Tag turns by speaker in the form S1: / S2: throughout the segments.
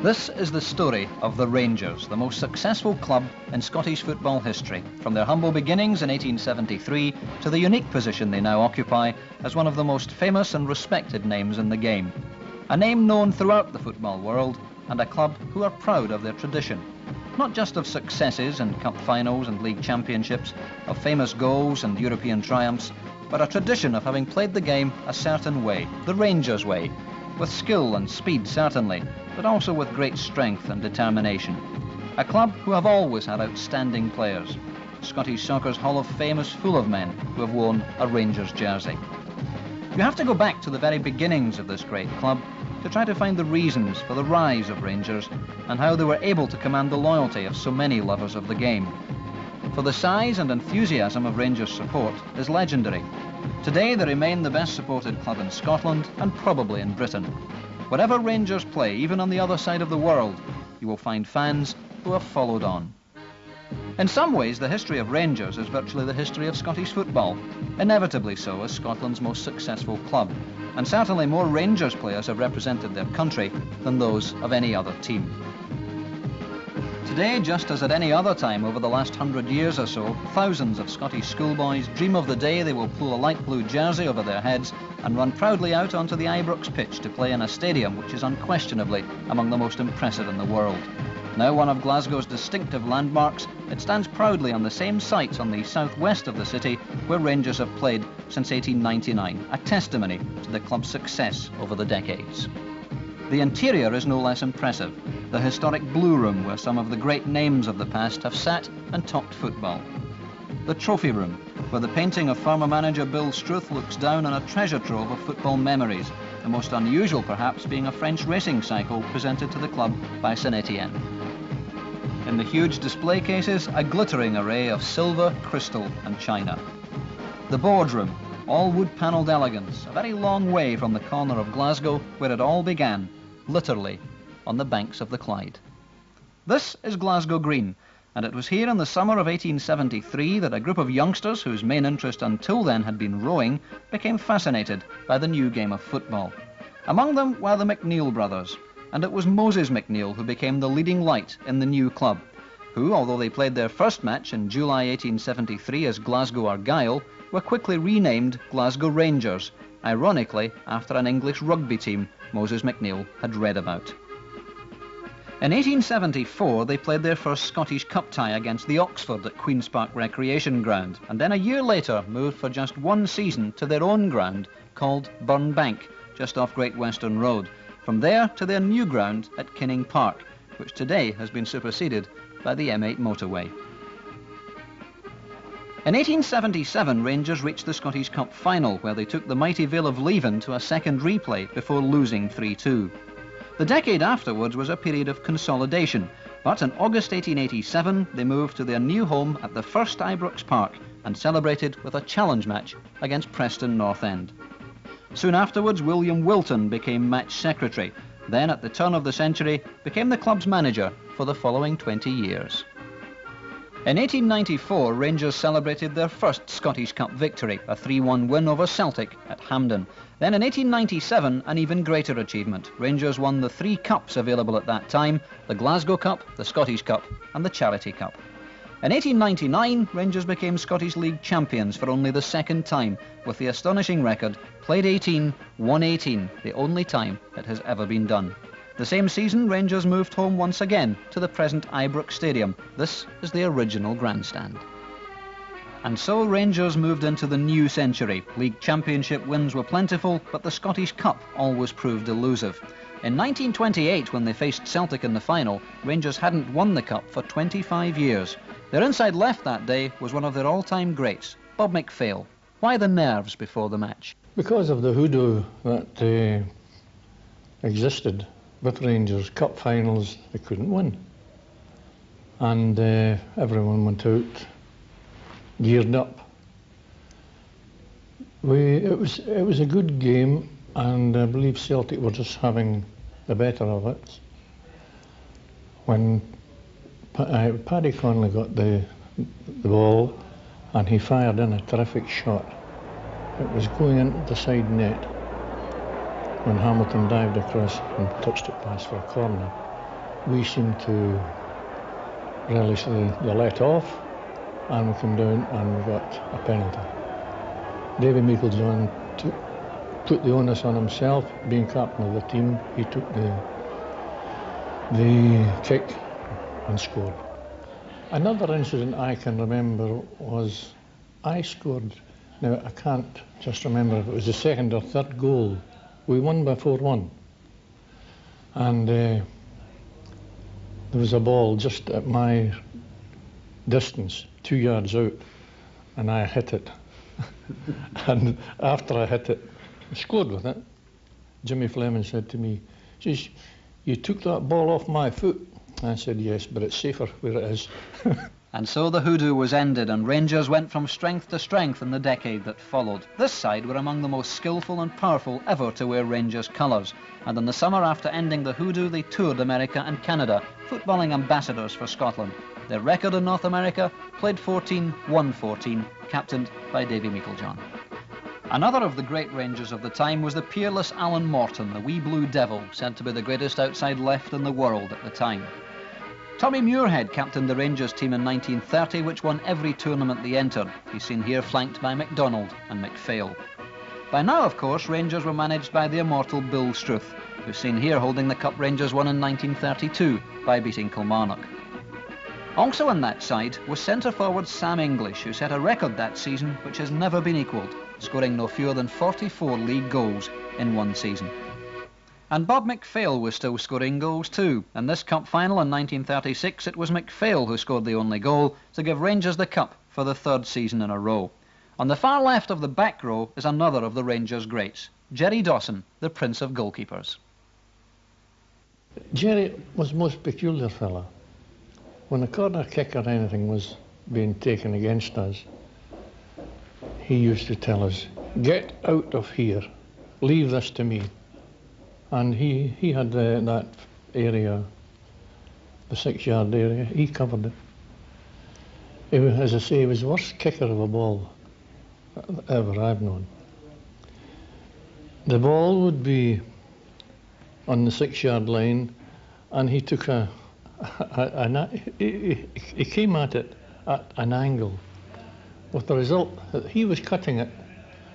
S1: This is the story of the Rangers, the most successful club in Scottish football history, from their humble beginnings in 1873 to the unique position they now occupy as one of the most famous and respected names in the game. A name known throughout the football world, and a club who are proud of their tradition. Not just of successes and cup finals and league championships, of famous goals and European triumphs, but a tradition of having played the game a certain way, the Rangers way, with skill and speed certainly, but also with great strength and determination. A club who have always had outstanding players. Scottish soccer's Hall of Fame is full of men who have worn a Rangers jersey. You have to go back to the very beginnings of this great club to try to find the reasons for the rise of Rangers and how they were able to command the loyalty of so many lovers of the game. For the size and enthusiasm of Rangers support is legendary. Today they remain the best supported club in Scotland and probably in Britain. Wherever Rangers play, even on the other side of the world, you will find fans who have followed on. In some ways, the history of Rangers is virtually the history of Scottish football, inevitably so as Scotland's most successful club, and certainly more Rangers players have represented their country than those of any other team. Today, just as at any other time over the last 100 years or so, thousands of Scottish schoolboys dream of the day they will pull a light blue jersey over their heads and run proudly out onto the Ibrox pitch to play in a stadium which is unquestionably among the most impressive in the world. Now one of Glasgow's distinctive landmarks, it stands proudly on the same site on the southwest of the city where Rangers have played since 1899, a testimony to the club's success over the decades. The interior is no less impressive, the historic Blue Room where some of the great names of the past have sat and talked football. The Trophy Room, where the painting of former manager Bill Struth looks down on a treasure trove of football memories, the most unusual perhaps being a French racing cycle presented to the club by Saint-Étienne. In the huge display cases, a glittering array of silver, crystal and china. The Boardroom, all wood-panelled elegance, a very long way from the corner of Glasgow where it all began, literally on the banks of the Clyde. This is Glasgow Green, and it was here in the summer of 1873 that a group of youngsters whose main interest until then had been rowing became fascinated by the new game of football. Among them were the McNeill brothers, and it was Moses McNeill who became the leading light in the new club, who, although they played their first match in July 1873 as Glasgow Argyle, were quickly renamed Glasgow Rangers, ironically after an English rugby team Moses McNeill had read about. In 1874 they played their first Scottish Cup tie against the Oxford at Queen's Park Recreation Ground, and then a year later moved for just one season to their own ground called Burn Bank, just off Great Western Road. From there to their new ground at Kinning Park, which today has been superseded by the M8 motorway. In 1877, Rangers reached the Scottish Cup final, where they took the mighty Vale of Leven to a second replay before losing 3-2. The decade afterwards was a period of consolidation, but in August 1887 they moved to their new home at the first Ibrox Park and celebrated with a challenge match against Preston North End. Soon afterwards, William Wilton became match secretary, then at the turn of the century became the club's manager for the following 20 years. In 1894, Rangers celebrated their first Scottish Cup victory, a 3-1 win over Celtic at Hampden. Then in 1897, an even greater achievement. Rangers won the 3 cups available at that time, the Glasgow Cup, the Scottish Cup and the Charity Cup. In 1899, Rangers became Scottish League champions for only the second time, with the astonishing record, played 18, won 18, the only time it has ever been done. The same season, Rangers moved home once again to the present Ibrox Stadium. This is the original grandstand. And so Rangers moved into the new century. League championship wins were plentiful, but the Scottish Cup always proved elusive. In 1928, when they faced Celtic in the final, Rangers hadn't won the Cup for 25 years. Their inside left that day was one of their all-time greats, Bob McPhail. Why the nerves before the match?
S2: Because of the hoodoo that existed with Rangers. Cup finals they couldn't win, and everyone went out geared up. It was a good game, and I believe Celtic were just having the better of it. When Paddy Connolly got the ball and he fired in a terrific shot, it was going into the side net when Hamilton dived across and touched it past for a corner. we seemed to relish the let off, and we came down and we got a penalty. Davy Meiklejohn put the onus on himself, being captain of the team. He took the kick and scored. Another incident I can remember was I scored. Now, I can't just remember if it was the second or third goal. We won by 4-1. And there was a ball just at my distance, 2 yards out, and I hit it. And after I hit it, I scored with it. Jimmy Fleming said to me, he says, "You took that ball off my foot." I said, "Yes, but it's safer where it is."
S1: And so the hoodoo was ended, and Rangers went from strength to strength in the decade that followed. This side were among the most skillful and powerful ever to wear Rangers colours, and in the summer after ending the hoodoo they toured America and Canada, footballing ambassadors for Scotland. Their record in North America: played 14, won 14, captained by Davy Meiklejohn. Another of the great Rangers of the time was the peerless Alan Morton, the wee blue devil, said to be the greatest outside left in the world at the time. Tommy Muirhead captained the Rangers team in 1930, which won every tournament they entered. He's seen here flanked by MacDonald and MacPhail. By now, of course, Rangers were managed by the immortal Bill Struth, who's seen here holding the cup Rangers won in 1932 by beating Kilmarnock. Also on that side was centre-forward Sam English, who set a record that season which has never been equalled, scoring no fewer than 44 league goals in one season. And Bob MacPhail was still scoring goals too. In this cup final in 1936, it was MacPhail who scored the only goal to give Rangers the cup for the third season in a row. On the far left of the back row is another of the Rangers greats, Jerry Dawson, the prince of goalkeepers.
S2: Jerry was a most peculiar fella. When a corner kick or anything was being taken against us, he used to tell us, "Get out of here, leave this to me." And he had that area, the 6-yard area, he covered it. As I say, he was the worst kicker of a ball ever I've known. The ball would be on the 6-yard line, and he took he came at it at an angle, with the result that he was cutting it,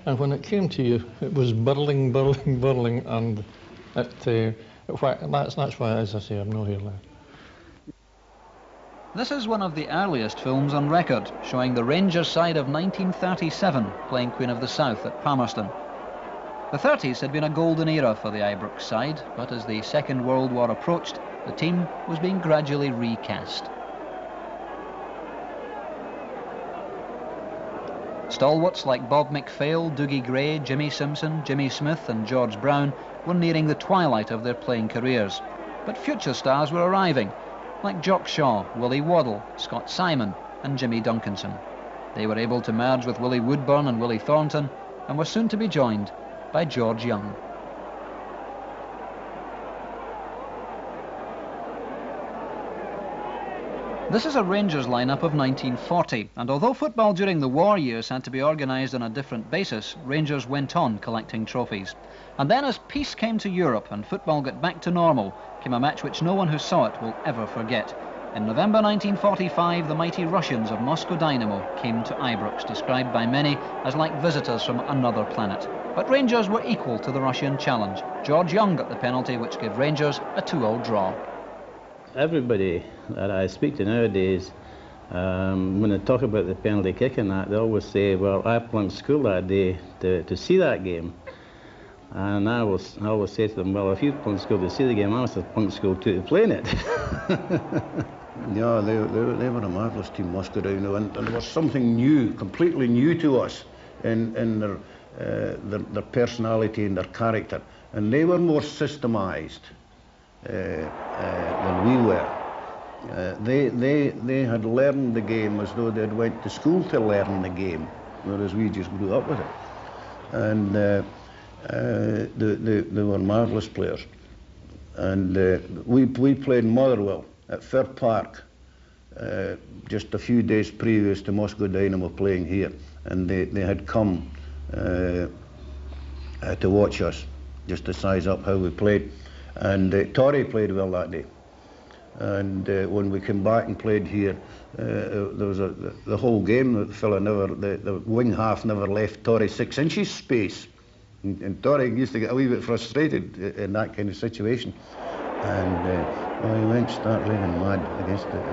S2: and when it came to you, it was burling, and that's why, as I say, I'm not here now.
S1: This is one of the earliest films on record, showing the Rangers side of 1937 playing Queen of the South at Palmerston. The 30s had been a golden era for the Ibrox side, but as the Second World War approached, the team was being gradually recast. Stalwarts like Bob MacPhail, Dougie Gray, Jimmy Simpson, Jimmy Smith and George Brown were nearing the twilight of their playing careers. But future stars were arriving, like Jock Shaw, Willie Waddle, Scott Simon and Jimmy Duncanson. They were able to merge with Willie Woodburn and Willie Thornton, and were soon to be joined by George Young. This is a Rangers lineup of 1940, and although football during the war years had to be organised on a different basis, Rangers went on collecting trophies. And then as peace came to Europe and football got back to normal, came a match which no one who saw it will ever forget. In November 1945, the mighty Russians of Moscow Dynamo came to Ibrox, described by many as like visitors from another planet. But Rangers were equal to the Russian challenge. George Young got the penalty, which gave Rangers a 2-2 draw.
S3: Everybody that I speak to nowadays, when they talk about the penalty kick and that, they always say, well, I plunked school that day to see that game. And I always say to them, well, if you plunked school to see the game, I must have plunked school too to play in it.
S4: Yeah, they were a marvellous team, Moscow Dynamo, and there was something new, completely new to us in their personality and their character. And they were more systemised than we were. They had learned the game as though they'd went to school to learn the game, whereas we just grew up with it. And they were marvellous players. And we played Motherwell at Fair Park just a few days previous to Moscow Dynamo playing here, and they had come to watch us, just to size up how we played. And Torrey played well that day, And when we came back and played here, there was the whole game. The fella the wing half never left Torry 6 inches space, and Torry used to get a wee bit frustrated in that kind of situation. And he went start raving mad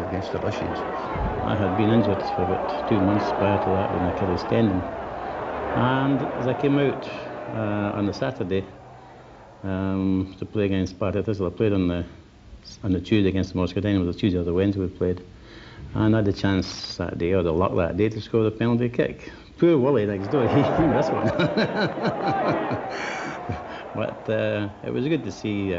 S4: against the Russians.
S3: I had been injured for about 2 months prior to that with an Achilles tendon, and as I came out on the Saturday to play against Sparta Thistle, I played on the Tuesday against the Moscow Dynamo. It was the Tuesday or the Wednesday we played, and I had the chance that day, or the luck that day, to score the penalty kick. Poor Willie next door, he missed one. But it was good to see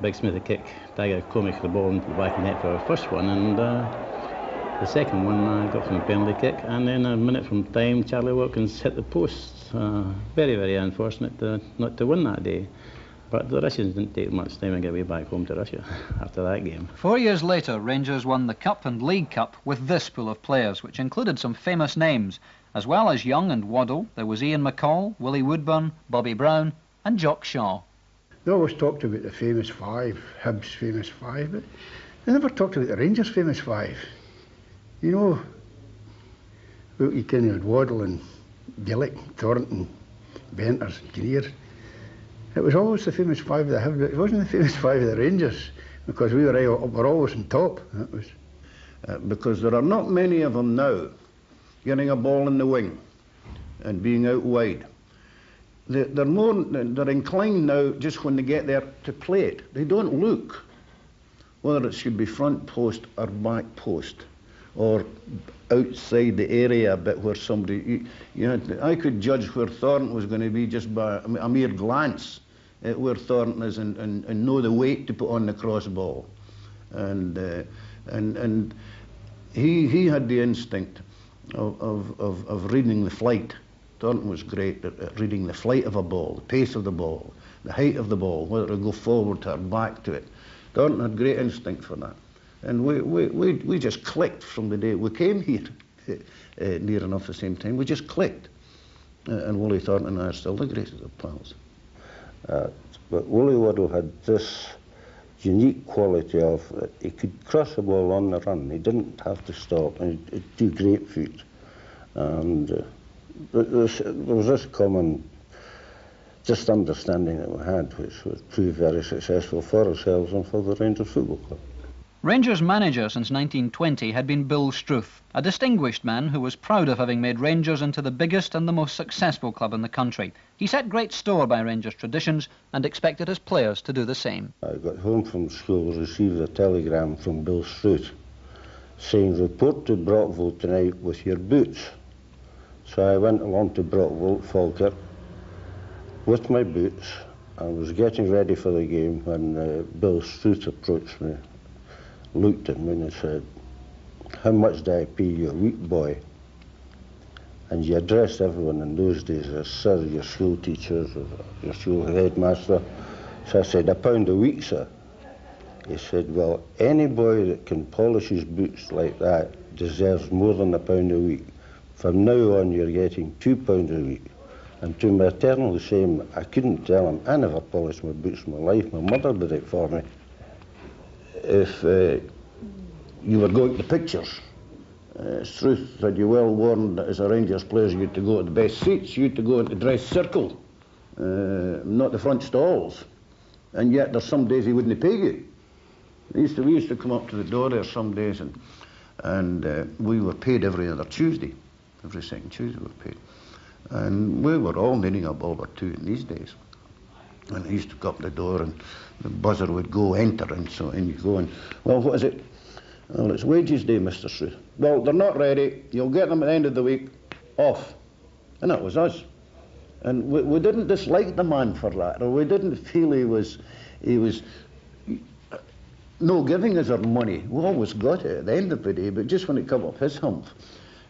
S3: Big Smithy kick Tiger Comic the ball into the back of the net for our first one, and the second one I got from a penalty kick, and then a minute from time Charlie Watkins hit the post. Very, very unfortunate not to win that day. But the Russians didn't take much time to get way back home to Russia after that game.
S1: 4 years later, Rangers won the Cup and League Cup with this pool of players, which included some famous names. As well as Young and Waddle, there was Ian McCall, Willie Woodburn, Bobby Brown and Jock Shaw.
S5: They always talked about the famous five, Hibs' famous five, but they never talked about the Rangers' famous five. You know, well, you kind of had Waddle and Gillick, Thornton, Benters, Greer. It was always the famous five of the Hibs. It wasn't the famous five of the Rangers, because we were always on top. That was
S4: because there are not many of them now getting a ball in the wing and being out wide. They're inclined now just when they get there to play it. They don't look whether it should be front post or back post or outside the area a bit where somebody, I could judge where Thornton was going to be just by a mere glance at where Thornton is and know the weight to put on the cross ball. And he had the instinct of reading the flight. Thornton was great at reading the flight of a ball, the pace of the ball, the height of the ball, whether to go forward or back to it. Thornton had great instinct for that. And we just clicked from the day we came here, near enough the same time. We just clicked. And Willie Thornton and I are still the greatest of pals.
S6: But Willie Waddle had this unique quality of he could cross the ball on the run. He didn't have to stop, and he'd do great feet. And there was this common just understanding that we had, which was proved very successful for ourselves and for the Rangers Football Club.
S1: Rangers manager since 1920 had been Bill Struth, a distinguished man who was proud of having made Rangers into the biggest and the most successful club in the country. He set great store by Rangers traditions and expected his players to do the same.
S6: I got home from school, received a telegram from Bill Struth saying, "Report to Brockville tonight with your boots." So I went along to Brockville, Falkirk, with my boots. I was getting ready for the game when Bill Struth approached me, looked at me and said, "How much do I pay you a week, boy?" And you addressed everyone in those days as sir, your school teachers, or your school headmaster. So I said, £1 a week, sir. He said, "Well, any boy that can polish his boots like that deserves more than £1 a week. From now on, you're getting £2 a week." And to my eternal shame, I couldn't tell him I never polished my boots in my life. My mother did it for me. If you were going to pictures, Struth had you well warned that as a Rangers player you had to go to the best seats, you had to go into dress circle, not the front stalls. And yet there's some days he wouldn't pay you. We used to come up to the door there some days, and we were paid every other Tuesday. Every second Tuesday we were paid. And we were all knitting up over two in these days. And he used to go up the door and the buzzer would go, enter, and so in you go. And, "Well, what is it?" "Well, it's wages day, Mr. Struth." "Well, they're not ready. You'll get them at the end of the week. Off." And that was us. And we didn't dislike the man for that, or we didn't feel he was no giving us our money. We always got it at the end of the day, but just when it come up his hump.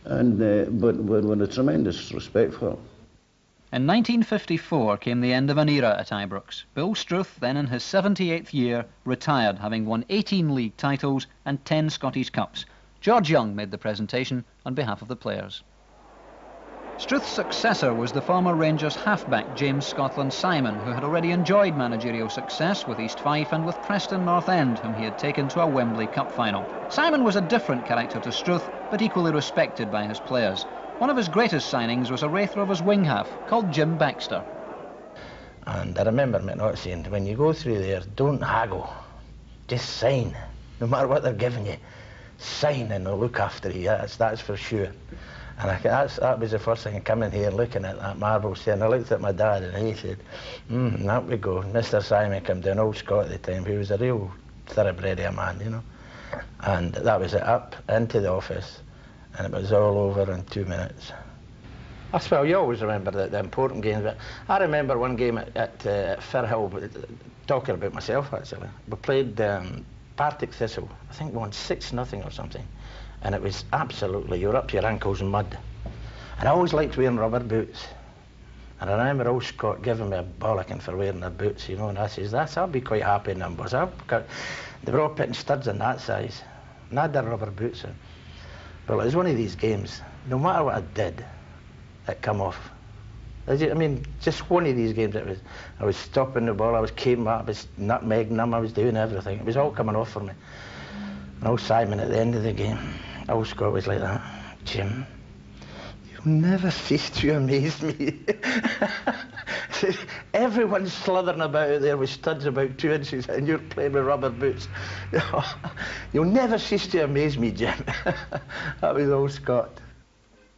S6: And but with a tremendous respect for him.
S1: In 1954 came the end of an era at Ibrox. Bill Struth, then in his 78th year, retired, having won 18 league titles and 10 Scottish Cups. George Young made the presentation on behalf of the players. Struth's successor was the former Rangers halfback James Scotland Simon, who had already enjoyed managerial success with East Fife and with Preston North End, whom he had taken to a Wembley Cup final. Simon was a different character to Struth, but equally respected by his players. One of his greatest signings was a Raith Rovers wing half called Jim Baxter.
S7: And I remember McNaught saying, when you go through there, don't haggle, just sign. No matter what they're giving you, sign and they'll look after you, that's for sure. And that was the first thing, coming here looking at that marble saying, I looked at my dad and he said, that we go. Mr. Simon came down, old Scot at the time, he was a real thoroughbred of a man, you know. And that was it, up into the office, and it was all over in 2 minutes. Well, you always remember the important games, but I remember one game at Firhill, talking about myself actually. We played Partick Thistle, I think we won 6-0 or something. And it was absolutely, you were up to your ankles in mud. And I always liked wearing rubber boots. And I remember old Scott giving me a bollocking for wearing the boots, you know, and I says, I'll be quite happy in them, boys. They were all putting studs in that size. And I had the rubber boots on. Well, it was one of these games, no matter what I did, it come off. I mean, just one of these games, I was stopping the ball, I was keeping up, I was nutmegging them, I was doing everything. It was all coming off for me. And old Simon at the end of the game, old Scott was like that, Jim, you'll never cease to amaze me. Everyone's sluthering about out there with studs about 2 inches and you're playing with rubber boots. You'll never cease to amaze me, Jim. That was old Scott.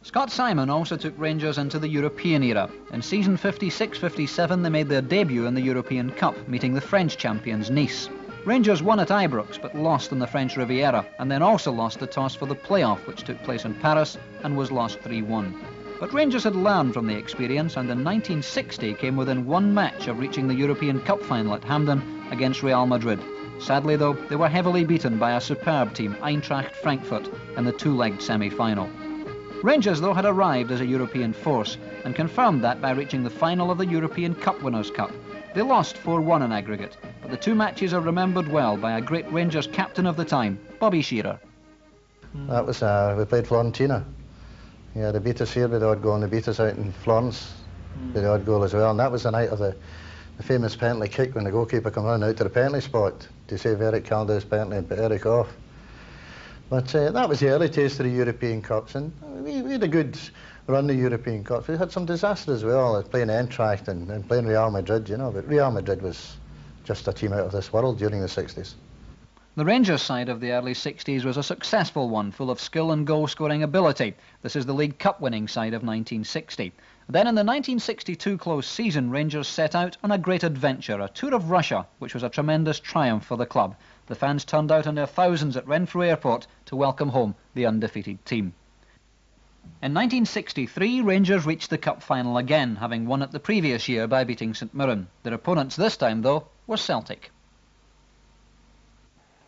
S1: Scott Simon also took Rangers into the European era. In season 56-57 they made their debut in the European Cup, meeting the French champions Nice. Rangers won at Ibrox but lost in the French Riviera, and then also lost the toss for the playoff, which took place in Paris and was lost 3-1. But Rangers had learned from the experience, and in 1960 came within one match of reaching the European Cup final at Hampden against Real Madrid. Sadly though, they were heavily beaten by a superb team, Eintracht Frankfurt, in the two-legged semi-final. Rangers though had arrived as a European force and confirmed that by reaching the final of the European Cup Winners' Cup. They lost 4-1 in aggregate, but the two matches are remembered well by a great Rangers captain of the time, Bobby Shearer.
S8: That was, we played Florentina. Yeah, they beat us here with the odd goal, and they beat us out in Florence with the odd goal as well. And that was the night of the famous penalty kick when the goalkeeper came running out to the penalty spot to save Eric Caldwell's penalty and put Eric off. But that was the early taste of the European Cups, and we had a good run the European Cups. We had some disasters as well, playing Eintracht and playing Real Madrid, you know, but Real Madrid was just a team out of this world during the 60s.
S1: The Rangers side of the early 60s was a successful one, full of skill and goal-scoring ability. This is the League Cup winning side of 1960. Then in the 1962 close season, Rangers set out on a great adventure, a tour of Russia, which was a tremendous triumph for the club. The fans turned out in their thousands at Renfrew Airport to welcome home the undefeated team. In 1963, Rangers reached the cup final again, having won it the previous year by beating St Mirren. Their opponents this time, though, were Celtic.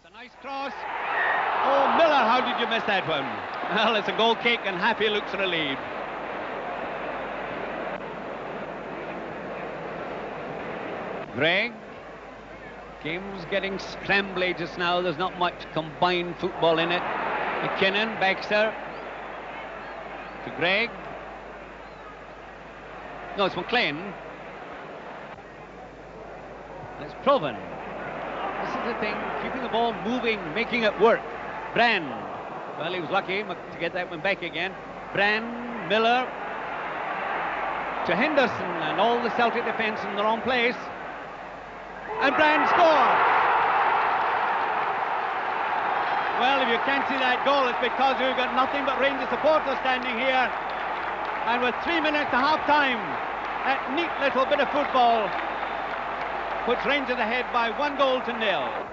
S9: It's a nice cross. Oh, Miller, how did you miss that one? Well, it's a goal kick and Happy looks relieved. Gregg. Game's getting scrambly just now. There's not much combined football in it. McKinnon, Baxter. To Gregg. No, it's McLean. It's Proven. This is the thing, keeping the ball moving, making it work. Brand. Well, he was lucky to get that one back again. Brand, Miller. To Henderson, and all the Celtic defence in the wrong place. And Brand scored. Well, if you can't see that goal, it's because we've got nothing but Rangers supporters standing here. And with 3 minutes to half-time, that neat little bit of football puts Rangers ahead by 1-0.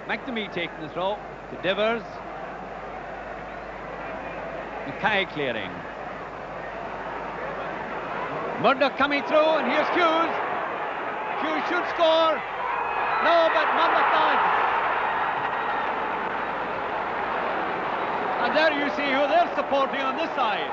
S9: McNamee taking the throw to Divers. Mackay clearing. Murdoch coming through, and here's Hughes. Hughes should score. No, but Murdoch does. And there you see who they're supporting on this side.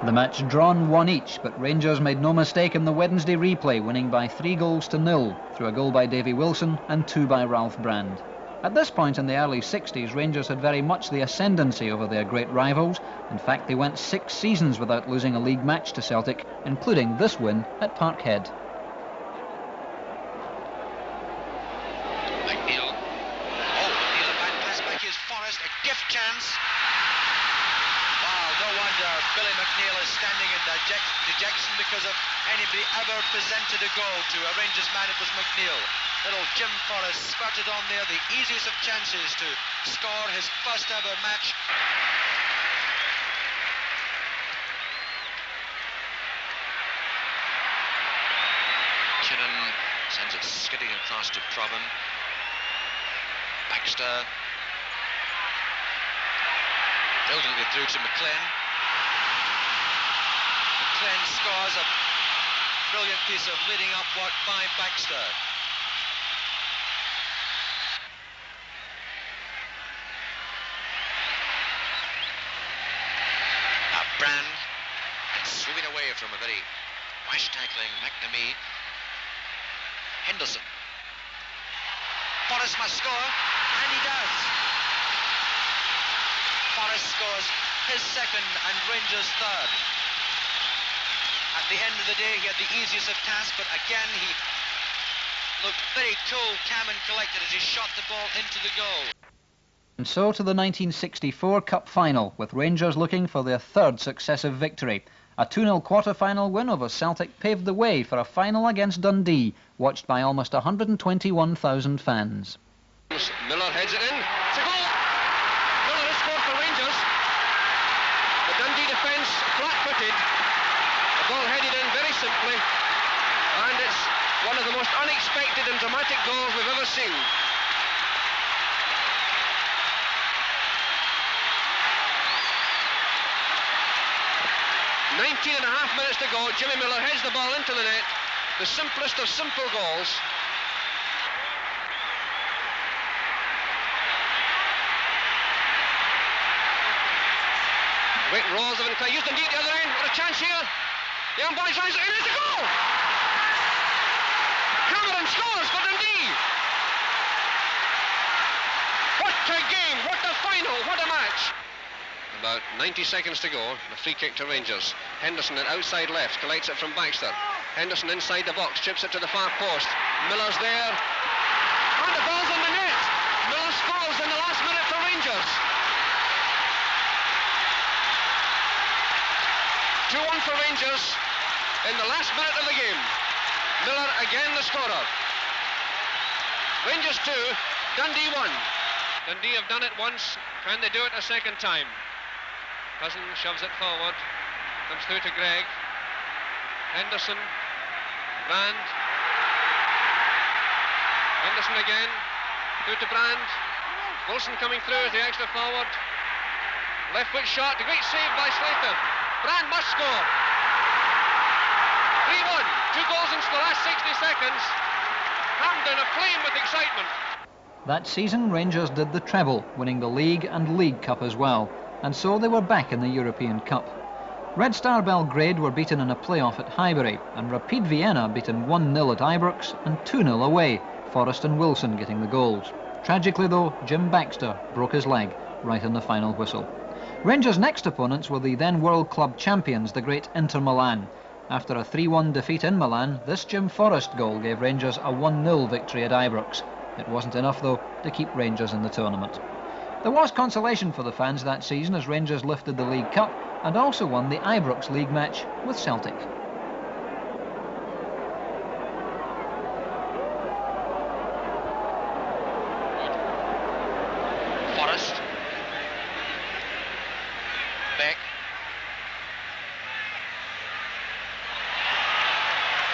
S1: The match drawn 1 each, but Rangers made no mistake in the Wednesday replay, winning by 3-0 through a goal by Davy Wilson and 2 by Ralph Brand. At this point in the early 60s, Rangers had very much the ascendancy over their great rivals. In fact, they went 6 seasons without losing a league match to Celtic, including this win at Parkhead.
S10: McNeil. Oh, McNeil, a bad pass back. Here's Forrest, a gift chance. Wow, no wonder Billy McNeil is standing in dejection because of anybody ever presented a goal to a Rangers man. It was McNeil. Little Jim Forrest spurted on there, the easiest of chances to score his first ever match. Kinnan sends it skidding across to Provan. Baxter. Brilliantly through to McLean. McLean scores a brilliant piece of leading up work by Baxter. Brand swimming away from a very rash tackling McNamee. Henderson. Forrest must score, and he does. Forrest scores his second and Rangers' third. At the end of the day, he had the easiest of tasks, but again he looked very cool, calm and collected as he shot the ball into the goal.
S1: And so to the 1964 Cup final, with Rangers looking for their third successive victory. A 2-0 quarter-final win over Celtic paved the way for a final against Dundee, watched by almost 121,000 fans.
S10: Miller heads it in. It's a goal! Miller has scored for Rangers. The Dundee defence flat-footed. The ball headed in very simply. And it's one of the most unexpected and dramatic goals we've ever seen. 19 and a half minutes to go. Jimmy Miller heads the ball into the net. The simplest of simple goals. Great rolls of it. Used indeed the other end. What a chance here. The umpire tries it. It is a goal! Cameron scores for Dundee. What a game. What a final. What a match. About 90 seconds to go. The free kick to Rangers. Henderson at outside left collects it from Baxter. Henderson inside the box, chips it to the far post. Miller's there. And the ball's in the net. Miller scores in the last minute for Rangers. 2-1 for Rangers in the last minute of the game. Miller again the scorer. Rangers 2, Dundee 1. Dundee have done it once. Can they do it a second time? Cousin shoves it forward. Comes through to Gregg. Henderson. Brand. Henderson again. Through to Brand. Wilson coming through as the extra forward. Left foot shot. A great save by Slater. Brand must score. 3-1. 2 goals in the last 60 seconds. Hampden aflame with excitement.
S1: That season, Rangers did the treble, winning the League and League Cup as well. And so they were back in the European Cup. Red Star Belgrade were beaten in a playoff at Highbury, and Rapid Vienna beaten 1-0 at Ibrox and 2-0 away, Forrest and Wilson getting the goals. Tragically though, Jim Baxter broke his leg right in the final whistle. Rangers' next opponents were the then World Club champions, the great Inter Milan. After a 3-1 defeat in Milan, this Jim Forrest goal gave Rangers a 1-0 victory at Ibrox. It wasn't enough though to keep Rangers in the tournament. There was consolation for the fans that season as Rangers lifted the League Cup and also won the Ibrox League match with Celtic.
S10: Forrest. Beck.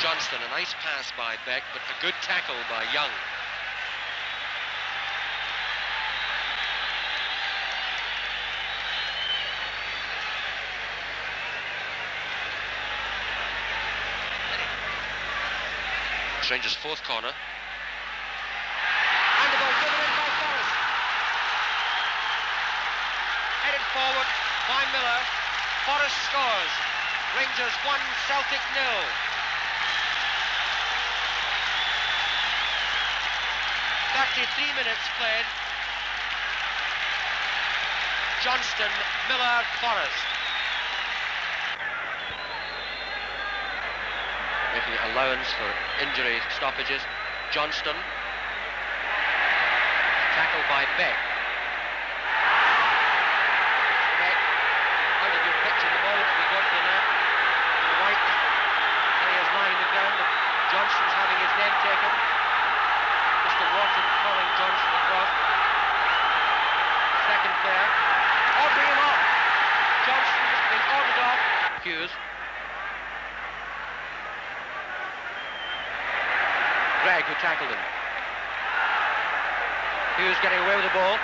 S10: Johnston, a nice pass by Beck, but a good tackle by Young. Rangers' fourth corner. And the ball driven in by Forrest. Headed forward by Miller. Forrest scores. Rangers 1, Celtic 0. 33 minutes played. Johnston, Miller, Forrest. Making allowance for injury stoppages. Johnston. Tackled by Beck. Beck, how did you picture the ball to be going to the net? White, he is lying the ground, but Johnston's having his name taken. Mr. Wharton calling Johnston across. Second player. Ordering him off. Johnston has been ordered off. Hughes. Gregg, who tackled him. Hughes getting away with the ball.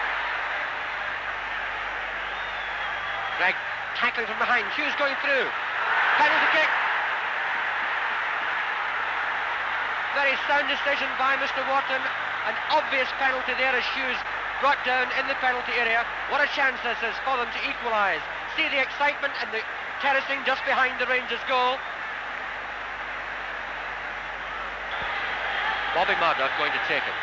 S10: Gregg tackling from behind. Hughes going through. Penalty kick. Very sound decision by Mr. Wharton. An obvious penalty there as Hughes brought down in the penalty area. What a chance this is for them to equalise. See the excitement and the terracing just behind the Rangers goal. Bobby Murdoch going to take it.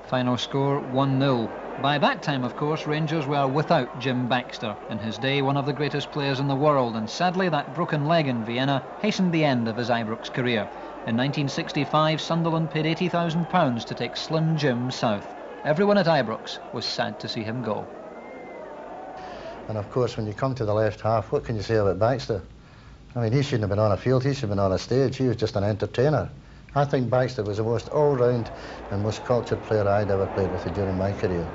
S1: Final score 1-0. By that time, of course, Rangers were without Jim Baxter, in his day one of the greatest players in the world, and sadly that broken leg in Vienna hastened the end of his Ibrox career. In 1965, Sunderland paid £80,000 to take Slim Jim south. Everyone at Ibrox was sad to see him go.
S8: And of course, when you come to the left half, what can you say about Baxter? I mean, he shouldn't have been on a field, he should have been on a stage, he was just an entertainer. I think Baxter was the most all-round and most cultured player I'd ever played with during my career.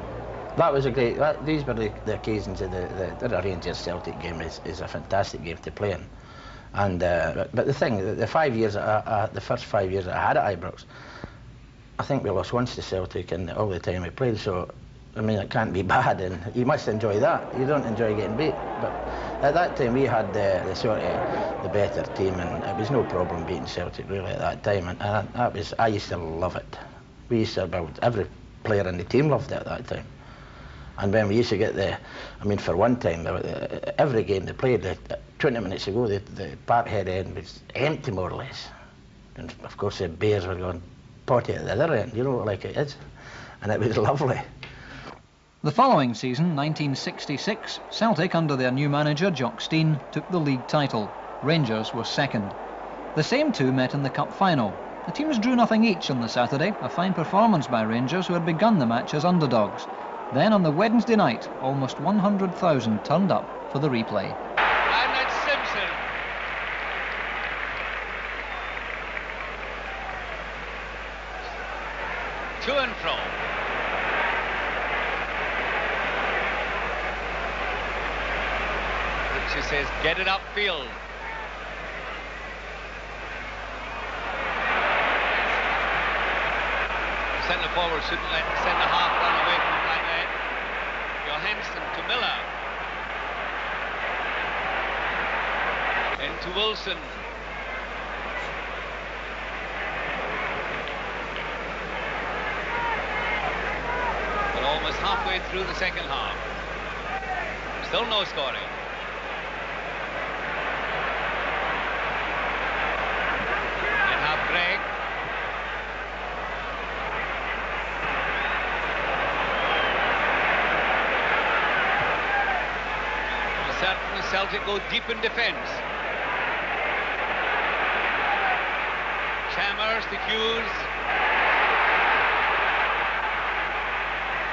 S7: That was a great, these were the occasions of the Rangers-Celtic game is a fantastic game to play in. And, but the thing, the 5 years, the first 5 years that I had at Ibrox, I think we lost once to Celtic and all the time we played, so I mean, it can't be bad, and you must enjoy that. You don't enjoy getting beat, but at that time we had the sort of the better team, and it was no problem beating Celtic really at that time, and that was, I used to love it. We used to, about every player in the team loved it at that time. And when we used to get I mean, for one time, every game they played, 20 minutes ago, the Parkhead end was empty more or less. And of course the Bears were going potty at the other end, you know, like it is, and it was lovely.
S1: The following season, 1966, Celtic, under their new manager, Jock Stein, took the league title. Rangers were second. The same two met in the cup final. The teams drew nothing each on the Saturday, a fine performance by Rangers, who had begun the match as underdogs. Then on the Wednesday night, almost 100,000 turned up for the replay.
S9: And it's Simpson. To and fro. She says, get it upfield. Centre forward shouldn't let centre half run away from the right end. Johansson to Miller. Into Wilson. We're almost halfway through the second half. Still no scoring. Gregg. Certainly Celtic go deep in defence. Chalmers to Hughes.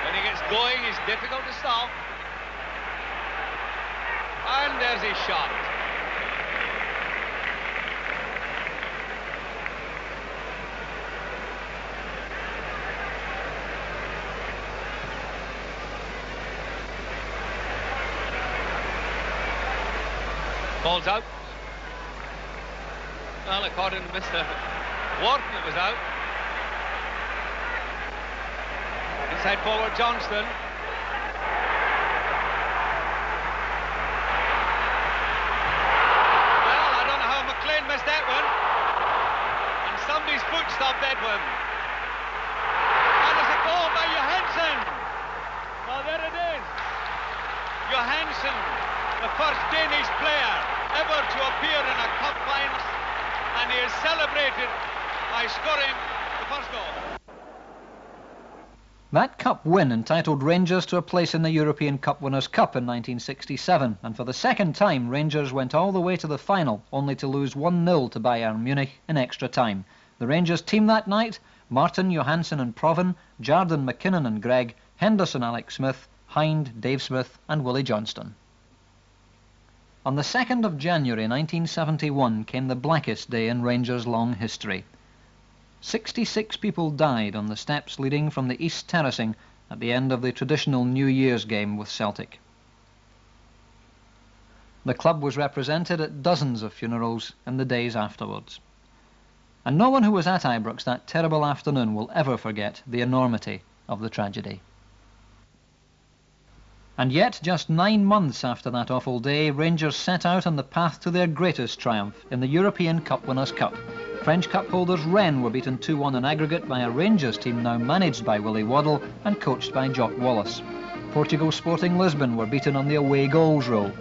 S9: When he gets going, he's difficult to stop. And there's his shot. Ball's out. Well, according to Mr. Wharton, it was out. Inside forward, Johnston. Well, I don't know how McLean missed that one. And somebody's foot stopped that one. And there's a goal by Johansson. Well, there it is. Johansson, the first Danish player ever to appear in a cup final, and he is celebrated by scoring the first goal.
S1: That cup win entitled Rangers to a place in the European Cup Winners' Cup in 1967, and for the second time Rangers went all the way to the final, only to lose 1-0 to Bayern Munich in extra time. The Rangers team that night: Martin, Johansson and Proven, Jardine, McKinnon and Gregg, Henderson, Alex Smith, Hind, Dave Smith and Willie Johnston. On the 2nd of January 1971 came the blackest day in Rangers' long history. 66 people died on the steps leading from the East Terracing at the end of the traditional New Year's game with Celtic. The club was represented at dozens of funerals in the days afterwards. And no one who was at Ibrox that terrible afternoon will ever forget the enormity of the tragedy. And yet, just 9 months after that awful day, Rangers set out on the path to their greatest triumph in the European Cup Winners' Cup. French Cup holders Rennes were beaten 2-1 in aggregate by a Rangers team now managed by Willie Waddle and coached by Jock Wallace. Portugal's Sporting Lisbon were beaten on the away goals roll.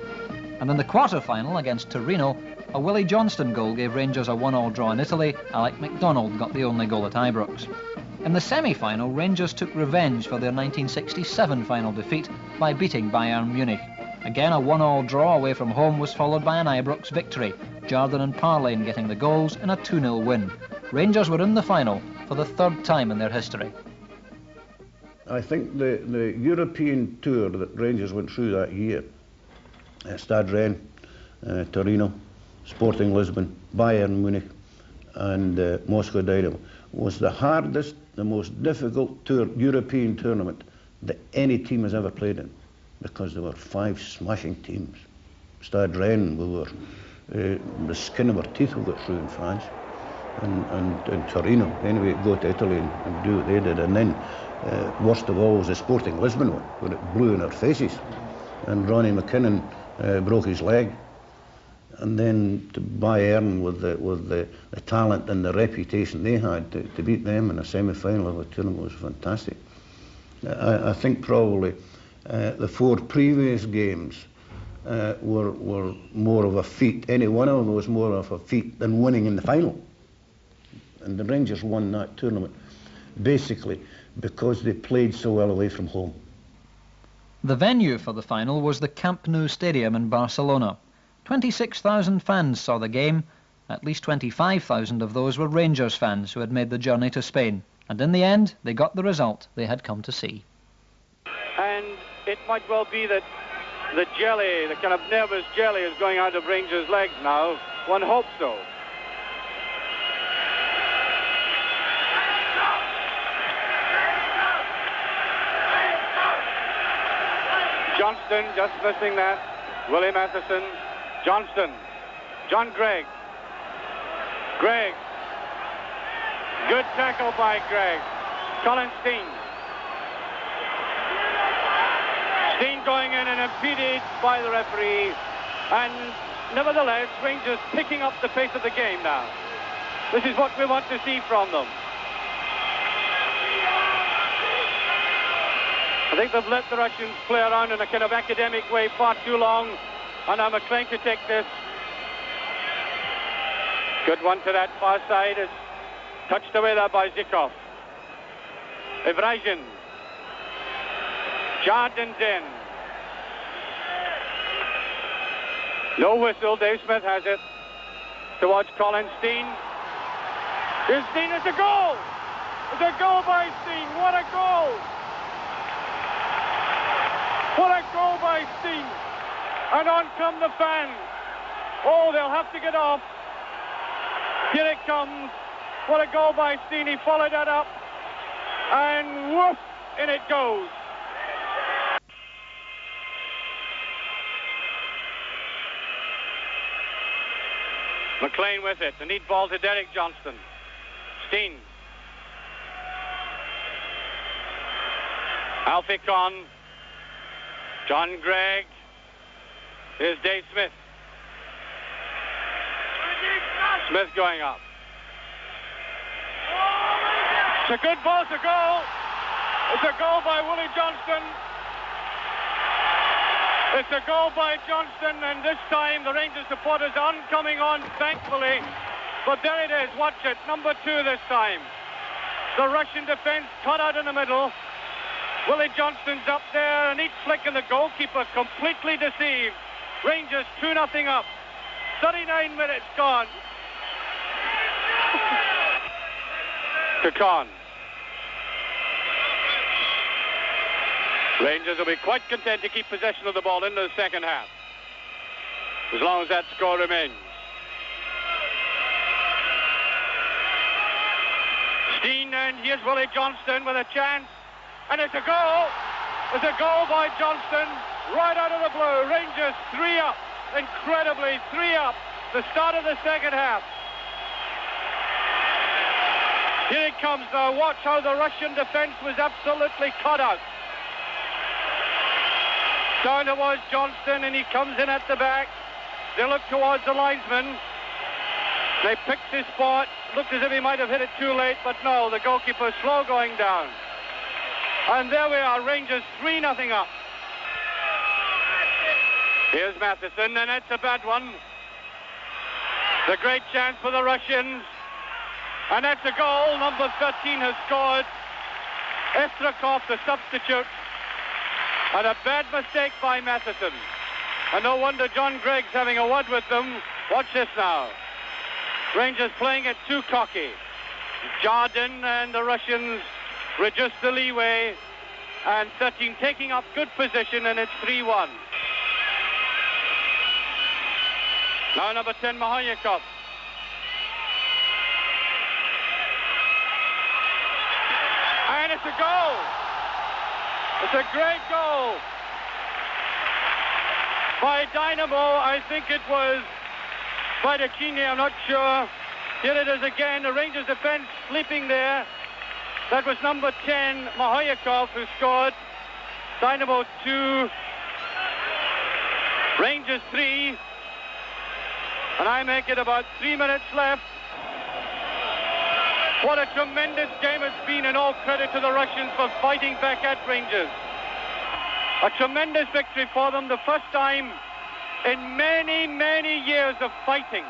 S1: And in the quarter-final against Torino, a Willie Johnston goal gave Rangers a 1-1 draw in Italy. Alec MacDonald got the only goal at Ibrox. In the semi-final, Rangers took revenge for their 1967 final defeat by beating Bayern Munich. Again, a 1-1 draw away from home was followed by an Ibrox victory, Jardine and Parlane getting the goals in a 2-0 win. Rangers were in the final for the third time in their history.
S4: I think the European tour that Rangers went through that year, Stade Rennes, Torino, Sporting Lisbon, Bayern Munich and Moscow Dynamo, was the hardest, the most difficult European tournament that any team has ever played in, because there were 5 smashing teams. Stade Rennes, we were the skin of our teeth we got through in France, and Torino. Anyway, go to Italy and do what they did, and then worst of all was the Sporting Lisbon one, where it blew in our faces, and Ronnie McKinnon broke his leg. And then to Bayern with the talent and the reputation they had, to beat them in a semi-final of a tournament was fantastic. I think probably the 4 previous games were more of a feat. Any one of them was more of a feat than winning in the final. And the Rangers won that tournament basically because they played so well away from home.
S1: The venue for the final was the Camp Nou Stadium in Barcelona. 26,000 fans saw the game. At least 25,000 of those were Rangers fans who had made the journey to Spain. And in the end, they got the result they had come to see.
S11: And it might well be that the jelly, the kind of nervous jelly, is going out of Rangers' legs now. One hopes so. Johnston just missing that. Willie Matheson. Johnston. John Gregg. Gregg. Good tackle by Gregg. Colin Steen. Steen going in and impeded by the referee. And nevertheless, Rangers picking up the pace of the game now. This is what we want to see from them. I think they've let the Russians play around in a kind of academic way far too long, and I'm inclined to take this. Good one to that far side. Is touched away there by Zykov. Evrazin. Jardine in. No whistle. Dave Smith has it towards Colin Steen. Here's Steen. It's a goal. It's a goal by Steen. What a goal. What a goal by Steen. And on come the fans. Oh, they'll have to get off. Here it comes. What a goal by Steen. He followed that up. And whoosh, in it goes. McLean with it. The neat ball to Derek Johnston. Steen. Alfie Conn. John Gregg. Here's Dave Smith. Smith going up. It's a good ball, it's a goal. It's a goal by Willie Johnston. It's a goal by Johnston, and this time the Rangers supporters aren't coming on, thankfully. But there it is, watch it, number 2 this time. The Russian defence cut out in the middle. Willie Johnston's up there, a neat flick, and the goalkeeper completely deceived. Rangers 2-0 up. 39 minutes gone. To Con. Rangers will be quite content to keep possession of the ball into the second half, as long as that score remains. Steen, and here's Willie Johnston with a chance, and it's a goal. It's a goal by Johnston, right out of the blue. Rangers 3 up, incredibly 3 up. The start of the second half. Here it comes now. Watch how the Russian defence was absolutely cut out. Down towards Johnston, and he comes in at the back. They look towards the linesman. They picked his spot. Looked as if he might have hit it too late, but no, the goalkeeper slow going down. And there we are, Rangers 3-0 up. Here's Matheson, and it's a bad one. The great chance for the Russians. And that's a goal. Number 13 has scored. Estrakov, the substitute. And a bad mistake by Matheson. And no wonder John Gregg's having a word with them. Watch this now. Rangers playing it too cocky. Jardin and the Russians reduce the leeway. And 13 taking up good position, and it's 3-1. Now number 10, Mahoyakov. And it's a goal. It's a great goal by Dynamo. I think it was by Dakini, I'm not sure. Here it is again, the Rangers defence sleeping there. That was number 10, Mahoyakov, who scored. Dynamo 2, Rangers 3. And I make it about 3 minutes left. What a tremendous game it's been, and all credit to the Russians for fighting back at Rangers. A tremendous victory for them, the first time in many, many years of fighting.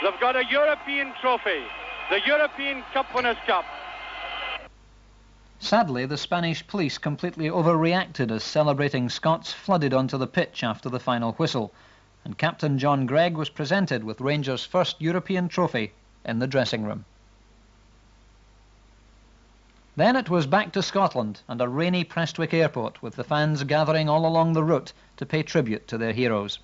S11: They've got a European trophy, the European Cup Winners' Cup.
S1: Sadly, the Spanish police completely overreacted as celebrating Scots flooded onto the pitch after the final whistle, and Captain John Gregg was presented with Rangers' first European trophy in the dressing room. Then it was back to Scotland and a rainy Prestwick airport, with the fans gathering all along the route to pay tribute to their heroes.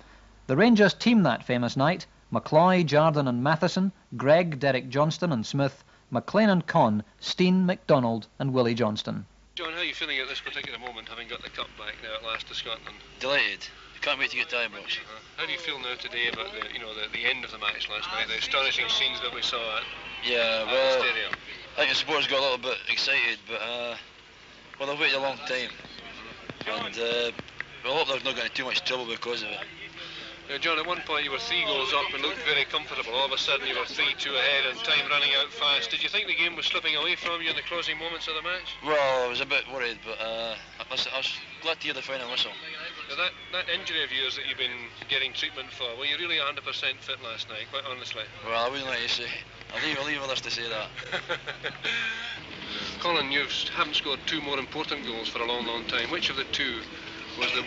S1: The Rangers team that famous night: McCloy, Jardin and Matheson, Gregg, Derek Johnston and Smith, McLean and Conn, Steen, MacDonald and Willie Johnston.
S12: John, how are you feeling at this particular moment, having got the cup back now at last to Scotland?
S13: Delighted. I can't wait to get to Ibrox.
S12: How do you feel now today about the end of the match last night, the astonishing scenes that we saw at the stadium?
S13: I think the supporters got a little bit excited, but well, they've waited a long time, and we hope they're not getting too much trouble because of it.
S12: John, at one point you were 3 goals up and looked very comfortable. All of a sudden you were 3-2 ahead and time running out fast. Did you think the game was slipping away from you in the closing moments of the match?
S13: Well, I was a bit worried, but I was glad to hear the final whistle.
S12: That injury of yours that you've been getting treatment for, were you really 100% fit last night, quite honestly?
S13: Well, I wouldn't like to say. I'll leave others to say that.
S12: Colin, you haven't scored 2 more important goals for a long, long time. Which of the 2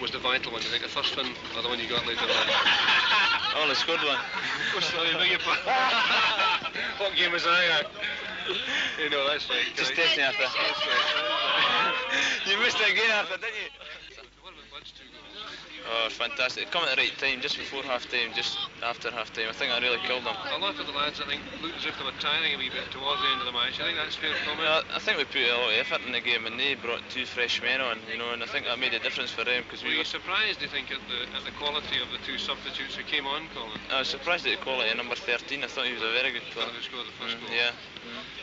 S12: was the vital one? Do you think the first one or the one you got later on?
S13: Oh, I scored one.
S12: Oh, sorry, beg your pardon. What game was I at? That's right.
S13: Just testing after.
S12: That's right.
S13: You missed it again after, didn't you?
S12: What about Bud's 2 goals?
S13: Oh, fantastic. Coming at the right time, just before half-time, just after half-time. I think I really killed them.
S12: A lot of the lads, I think, looked as if they were tiring a wee bit towards the end of the match. I think that's fair comment.
S13: Yeah, I think we put a lot of effort in the game, and they brought 2 fresh men on, and I think that made a difference for them. Because
S12: were you surprised, do you think, at the quality of the 2 substitutes who came on, Colin?
S13: I was surprised at the quality of number 13. I thought he was a very good player.
S12: Who scored the first goal?
S13: Yeah.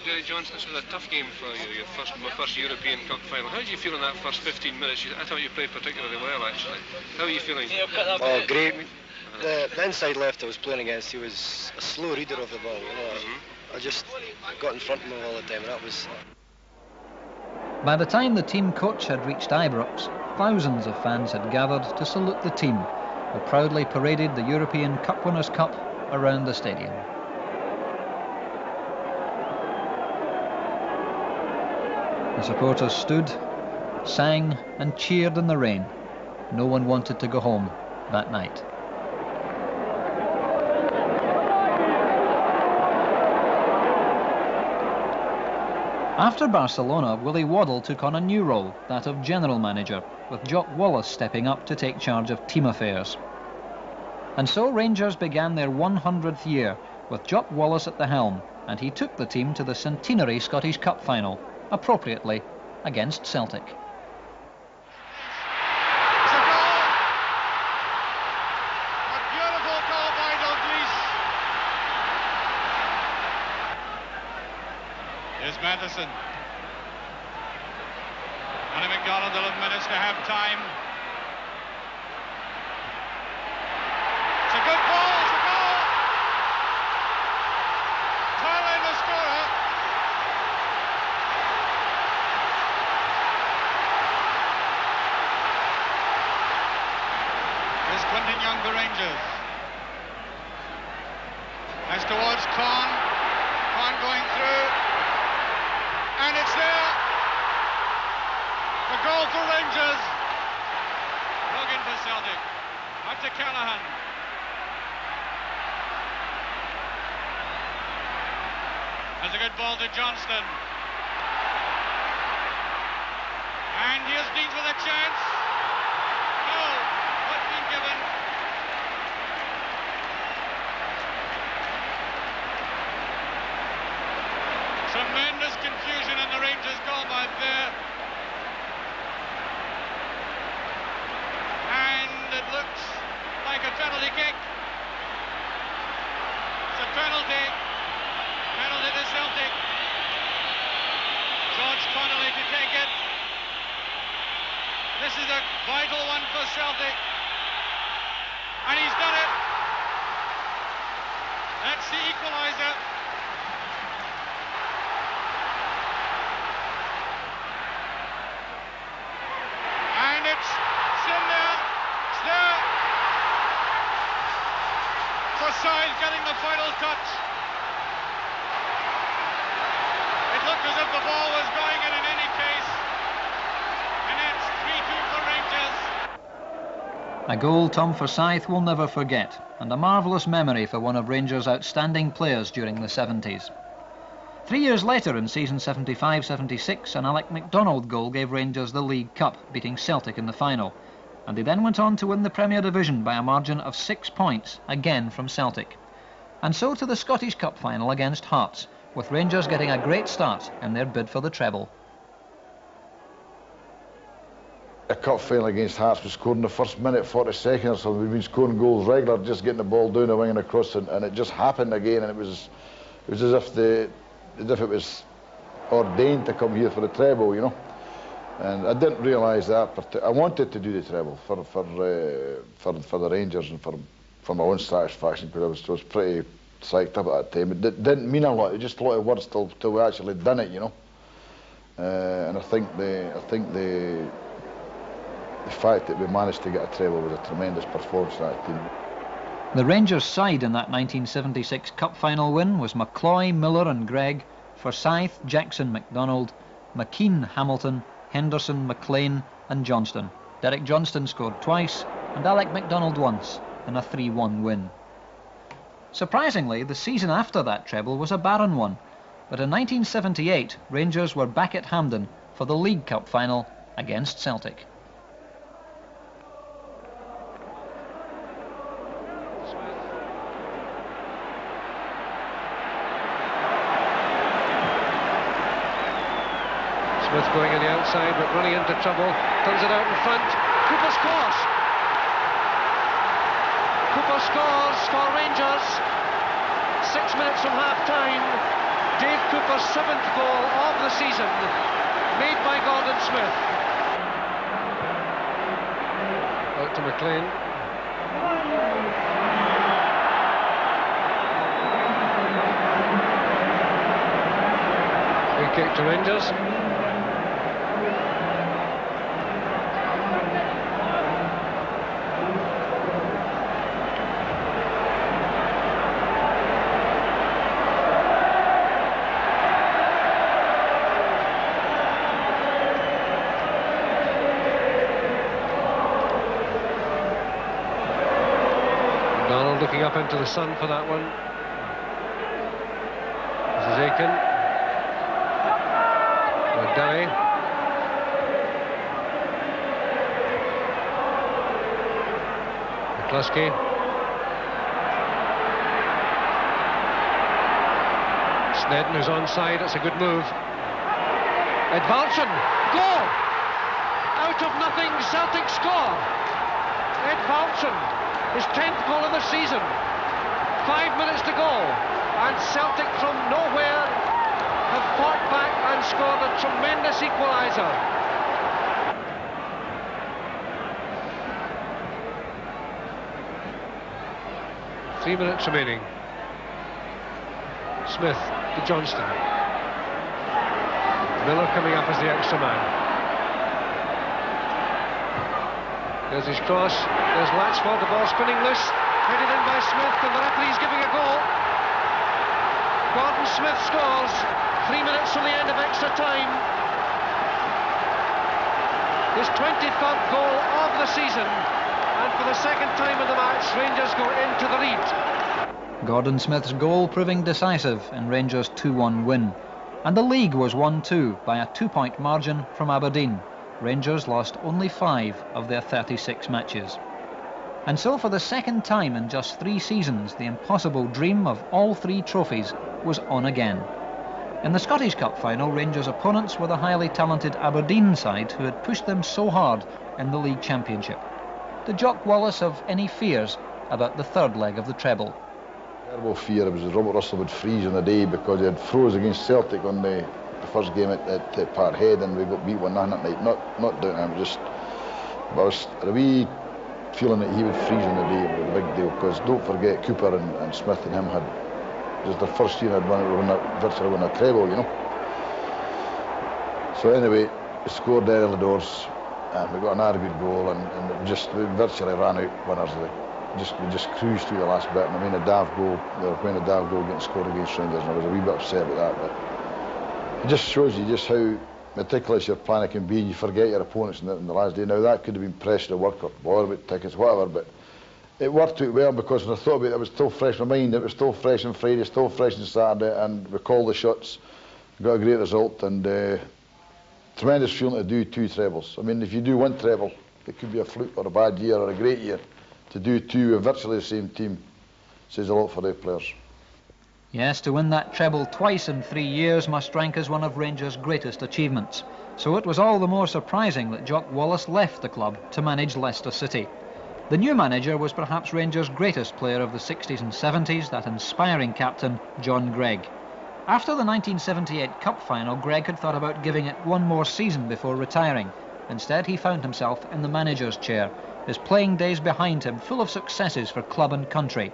S12: Derek Johnston, this was a tough game for you, my first European Cup final. How did you feel in that first 15 minutes? I thought you played particularly well, actually. How are you feeling?
S14: Oh, great. The inside left I was playing against, he was a slow reader of the ball. I just got in front of him all the time, and that was...
S1: By the time the team coach had reached Ibrox, thousands of fans had gathered to salute the team, who proudly paraded the European Cup Winners' Cup around the stadium. The supporters stood, sang and cheered in the rain. No one wanted to go home that night. After Barcelona, Willie Waddell took on a new role, that of general manager, with Jock Wallace stepping up to take charge of team affairs. And so Rangers began their 100th year, with Jock Wallace at the helm, and he took the team to the centenary Scottish Cup final, appropriately against Celtic.
S15: Matheson. Andy McDonald will have minutes to have time. It's a good ball, it's a goal! Thailand the scorer. There's Quinton Young for Rangers. As towards Conn. Conn going through. And it's there. The goal for Rangers. Logan for Celtic. Up to Callaghan. That's a good ball to Johnston. And here's Deans with a chance. No, what's been given? Tremendous confusion in the Rangers goal mouth there. And it looks like a penalty kick. It's a penalty. Penalty to Celtic. George Connolly to take it. This is a vital one for Celtic. And he's done it. That's the equaliser. Forsyth getting the final touch. It looked as if the ball was going in any case. And it's 3-2 for Rangers.
S1: A goal Tom Forsyth will never forget, and a marvellous memory for one of Rangers' outstanding players during the 70s. 3 years later, in season 75-76, an Alec MacDonald goal gave Rangers the League Cup, beating Celtic in the final. And they then went on to win the Premier Division by a margin of 6 points, again from Celtic. And so to the Scottish Cup final against Hearts, with Rangers getting a great start in their bid for the treble.
S16: A cup final against Hearts was scored in the first minute, 40 seconds or so. We've been scoring goals regular, just getting the ball down the wing and across, and it just happened again, and it was as if it was ordained to come here for the treble, you know. And I didn't realise that, but I wanted to do the treble for the Rangers and for my own satisfaction, because I was pretty psyched up at that time. It didn't mean a lot. It just a lot of words till we actually done it, you know. And I think the fact that we managed to get a treble was a tremendous performance for that team.
S1: The Rangers side in that 1976 Cup final win was McCloy, Miller and Gregg, Forsyth, Jackson, MacDonald, McKean, Hamilton, Henderson, McLean and Johnston. Derek Johnston scored twice and Alec MacDonald once in a 3-1 win. Surprisingly, the season after that treble was a barren one, but in 1978 Rangers were back at Hampden for the League Cup final against Celtic.
S12: Smith going on the outside, but running into trouble, turns it out in front. Cooper scores! Cooper scores for Rangers. 6 minutes from half-time. Dave Cooper's 7th goal of the season, made by Gordon Smith. Out to McLean. Free kick to Rangers. looking up into the sun for that one. This is Aiken. Derry. McCluskey. Snedden who's onside, it's a good move. Edvaldsen, goal! Out of nothing, Celtic score. Edvaldsen, his 10th goal of the season. 5 minutes to go, and Celtic from nowhere have fought back and scored a tremendous equaliser. Three minutes remaining. Smith to Johnston. Miller coming up as the extra man. There's his cross. There's Latchford, the ball spinning loose. Headed in by Smith, and the referee's giving a goal. Gordon Smith scores. 3 minutes from the end of extra time. His 23rd goal of the season, and for the second time in the match, Rangers go into the lead.
S1: Gordon Smith's goal proving decisive in Rangers' 2-1 win. And the league was won too by a 2-point margin from Aberdeen. Rangers lost only 5 of their 36 matches. And so for the second time in just 3 seasons, the impossible dream of all 3 trophies was on again. In the Scottish Cup final, Rangers' opponents were the highly talented Aberdeen side who had pushed them so hard in the league championship. Did Jock Wallace have any fears about the third leg of the treble?
S16: Terrible fear. It was that Robert Russell would freeze on the day because he had froze against Celtic on the first game at Parkhead, and we got beat 1-0 that night. Not down to him, just. But I was a wee feeling that he would freeze on the day. It was a big deal because don't forget Cooper and Smith and him had. It was the first year I'd virtually won a treble, you know. So anyway, we scored there early doors, and we got another good goal, and we virtually ran out winners. We just cruised through the last bit, and I mean a Dav goal. They were playing a Dav goal getting scored against Rangers, and I was a wee bit upset about that. But it just shows you just how meticulous your planning can be, and you forget your opponents in the last day. Now that could have been pressure to work or bother about tickets, whatever, but it worked out well because when I thought about it, it was still fresh in my mind. It was still fresh on Friday, still fresh on Saturday, and we called the shots, got a great result, and tremendous feeling to do 2 trebles. I mean, if you do 1 treble, it could be a fluke or a bad year or a great year. To do 2 with virtually the same team says a lot for their players.
S1: Yes, to win that treble twice in 3 years must rank as one of Rangers' greatest achievements. So it was all the more surprising that Jock Wallace left the club to manage Leicester City. The new manager was perhaps Rangers' greatest player of the 60s and 70s, that inspiring captain, John Greig. After the 1978 Cup final, Greig had thought about giving it 1 more season before retiring. Instead, he found himself in the manager's chair, his playing days behind him full of successes for club and country.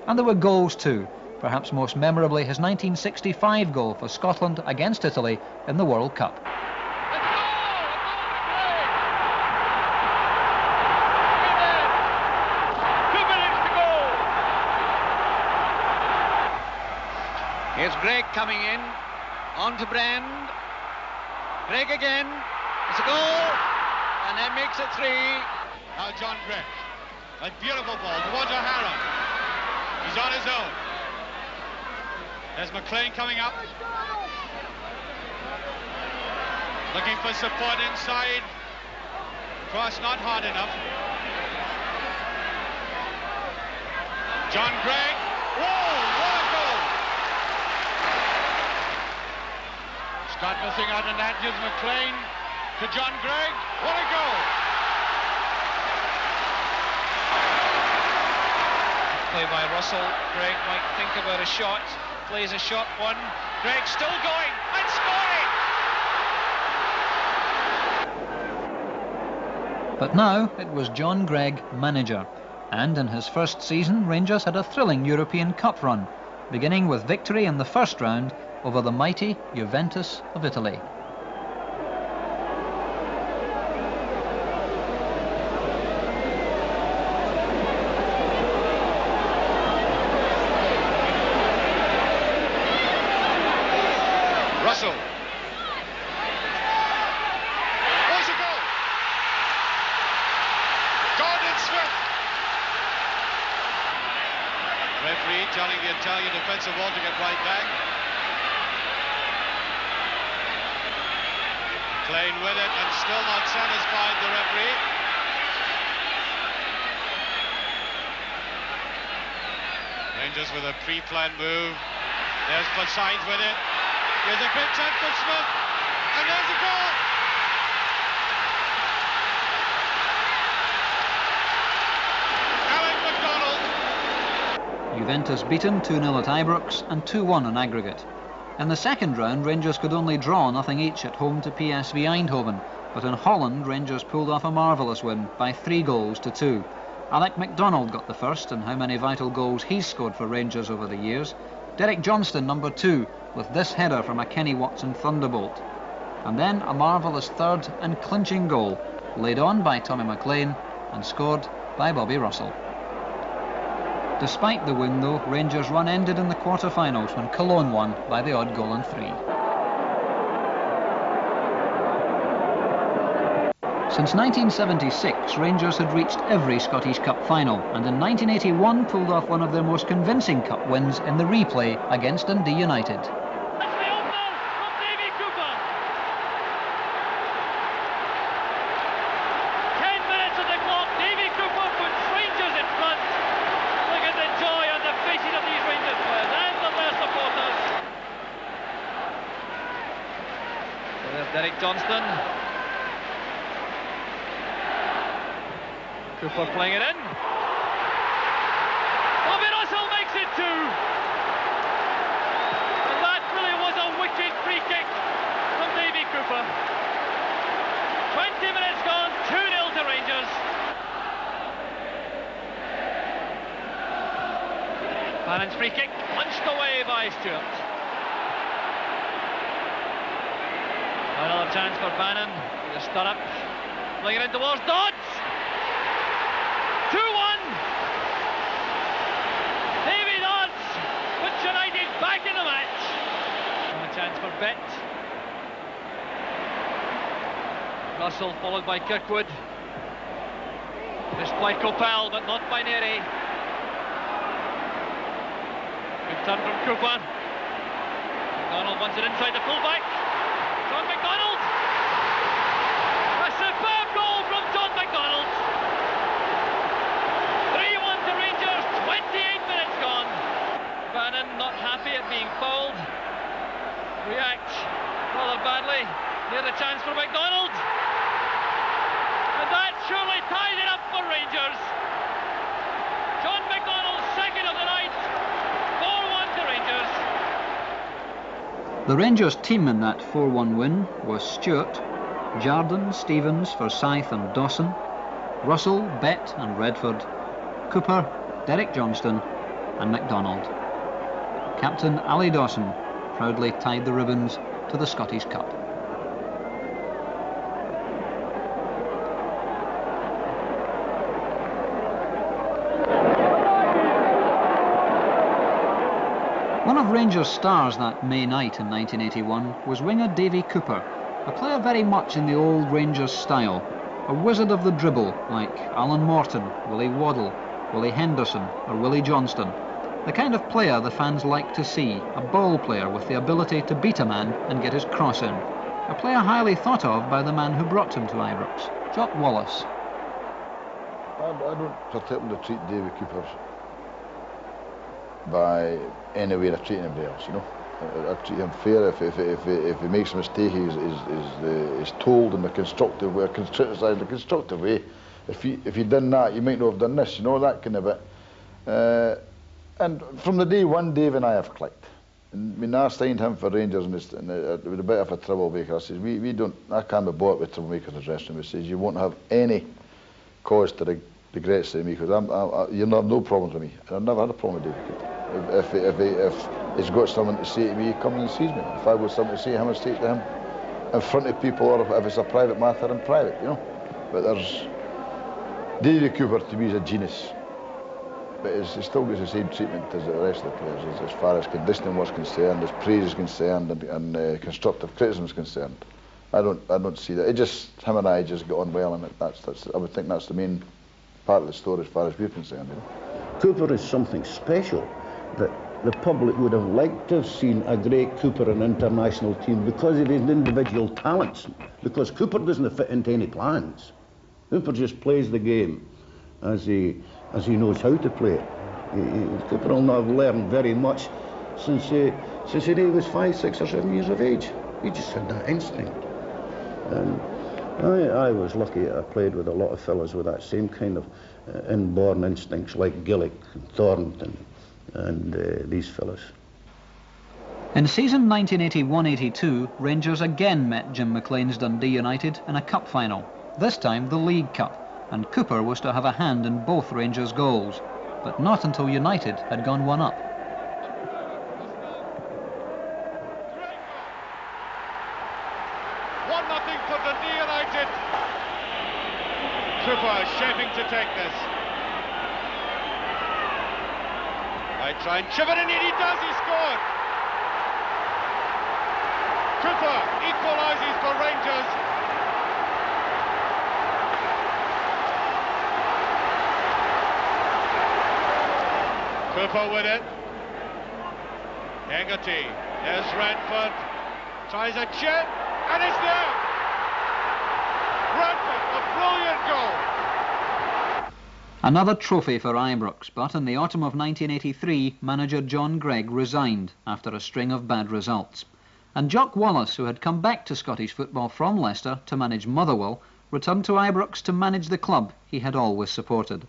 S1: And there were goals too, perhaps most memorably his 1965 goal for Scotland against Italy in the World Cup.
S9: Here's Greig coming in, on to Brand. Greig again, it's a goal, and then makes it 3.
S15: Now John Greig, a beautiful ball towards O'Hara. He's on his own. There's McLean coming up. Looking for support inside. Cross not hard enough. John Greig. Whoa, what a goal! Scott missing out on that, gives McLean to John Greig. What a goal!
S17: Play by Russell. Greig might think about a shot. Plays a shot 1. Greig still going and scoring!
S1: But now it was John Greig, manager. And in his first season, Rangers had a thrilling European Cup run, beginning with victory in the first round over the mighty Juventus of Italy.
S15: Russell. There's a goal. Gordon Smith. wanting the Italian defensive wall to get right back. McLean with it and still not satisfied, the referee. Rangers with a pre-planned move. There's Forsyth with it. There's a great chance for Smith. And there's a goal! Alec MacDonald.
S1: Juventus beaten 2-0 at Ibrox and 2-1 on aggregate. In the second round, Rangers could only draw nothing each at home to PSV Eindhoven, but in Holland, Rangers pulled off a marvellous win by 3-2. Alec MacDonald got the first, and how many vital goals he's scored for Rangers over the years. Derek Johnston, number 2, with this header from a Kenny Watson thunderbolt. And then a marvellous third and clinching goal, laid on by Tommy McLean and scored by Bobby Russell. Despite the win, though, Rangers' run ended in the quarter-finals when Cologne won by the odd goal in 3. Since 1976, Rangers had reached every Scottish Cup final, and in 1981 pulled off one of their most convincing cup wins in the replay against Dundee United.
S9: Derek Johnston. Cooper playing it in. Bobby Russell makes it 2. And that really was a wicked free kick from Davy Cooper. 20 minutes gone, 2-0 to Rangers. Bannon's free kick punched away by Stewart. Another chance for Bannon. The stirrup. Playing it in towards Dodds. 2-1. Davy Dodds puts United back in the match. And a chance for Bett. Russell followed by Kirkwood. Missed by Kopel, but not by Neri. Good turn from Cooper. McDonald wants it inside the fullback. John McDonald! A superb goal from John McDonald! 3-1 to Rangers, 28 minutes gone. Bannon not happy at being fouled. Reacts rather badly near the chance for McDonald. And that surely ties it up for Rangers. John McDonald, second of the night. 4-1 to Rangers.
S1: The Rangers team in that 4-1 win was Stewart, Jardine, Stevens, Forsyth and Dawson, Russell, Bett and Redford, Cooper, Derek Johnston and MacDonald. Captain Ali Dawson proudly tied the ribbons to the Scottish Cup. One of Rangers' stars that May night in 1981 was winger Davy Cooper, a player very much in the old Rangers style, a wizard of the dribble like Alan Morton, Willie Waddle, Willie Henderson or Willie Johnston, the kind of player the fans like to see, a ball player with the ability to beat a man and get his cross in, a player highly thought of by the man who brought him to Ibrox, Jock Wallace.
S16: I don't particularly treat Davy Cooper by any way I treat anybody else, you know. I treat him fair. If he makes a mistake, he's told in a constructive way, criticised in a constructive way. If you done that, you might not have done this, you know, that kind of bit. And from the day one, Dave and I have clicked. And when I signed him for Rangers, and it was a bit of a troublemaker, I says, I can't be bought with troublemakers in the dressing room. He says, you won't have any cause to regret saying me, because you'll have no problems with me. And I've never had a problem with David Cooper. If he's got something to say to me, he comes and sees me. If I've got something to say to him, I say it to him in front of people, or if it's a private matter, in private, you know. But there's... David Cooper, to me, is a genius. But he still gets the same treatment as the rest of the players, as far as conditioning was concerned, as praise is concerned, and constructive criticism is concerned. I don't see that. Him and I just get on well, and I would think that's the main part of the story as far as we're concerned. You know?
S4: Cooper is something special that the public would have liked to have seen a great Cooper in an international team because of his individual talents, because Cooper doesn't fit into any plans. Cooper just plays the game as he knows how to play it. Cooper will not have learned very much since he was 5, 6 or 7 years of age. He just had that instinct. And I was lucky. I played with a lot of fellas with that same kind of inborn instincts, like Gillick and Thornton and these fellas.
S1: In season 1981-82, Rangers again met Jim McLean's Dundee United in a cup final, this time the League Cup, and Cooper was to have a hand in both Rangers' goals, but not until United had gone one up.
S15: 1-0 for Dundee United. Cooper shaping to take this. Right, try and chip it in, and he does, he scored! Cooper equalises for Rangers. Cooper with it. Hegarty, there's Redford, tries a chip, and it's there! Redford, a brilliant goal!
S1: Another trophy for Ibrox, but in the autumn of 1983, manager John Greig resigned after a string of bad results. And Jock Wallace, who had come back to Scottish football from Leicester to manage Motherwell, returned to Ibrox to manage the club he had always supported.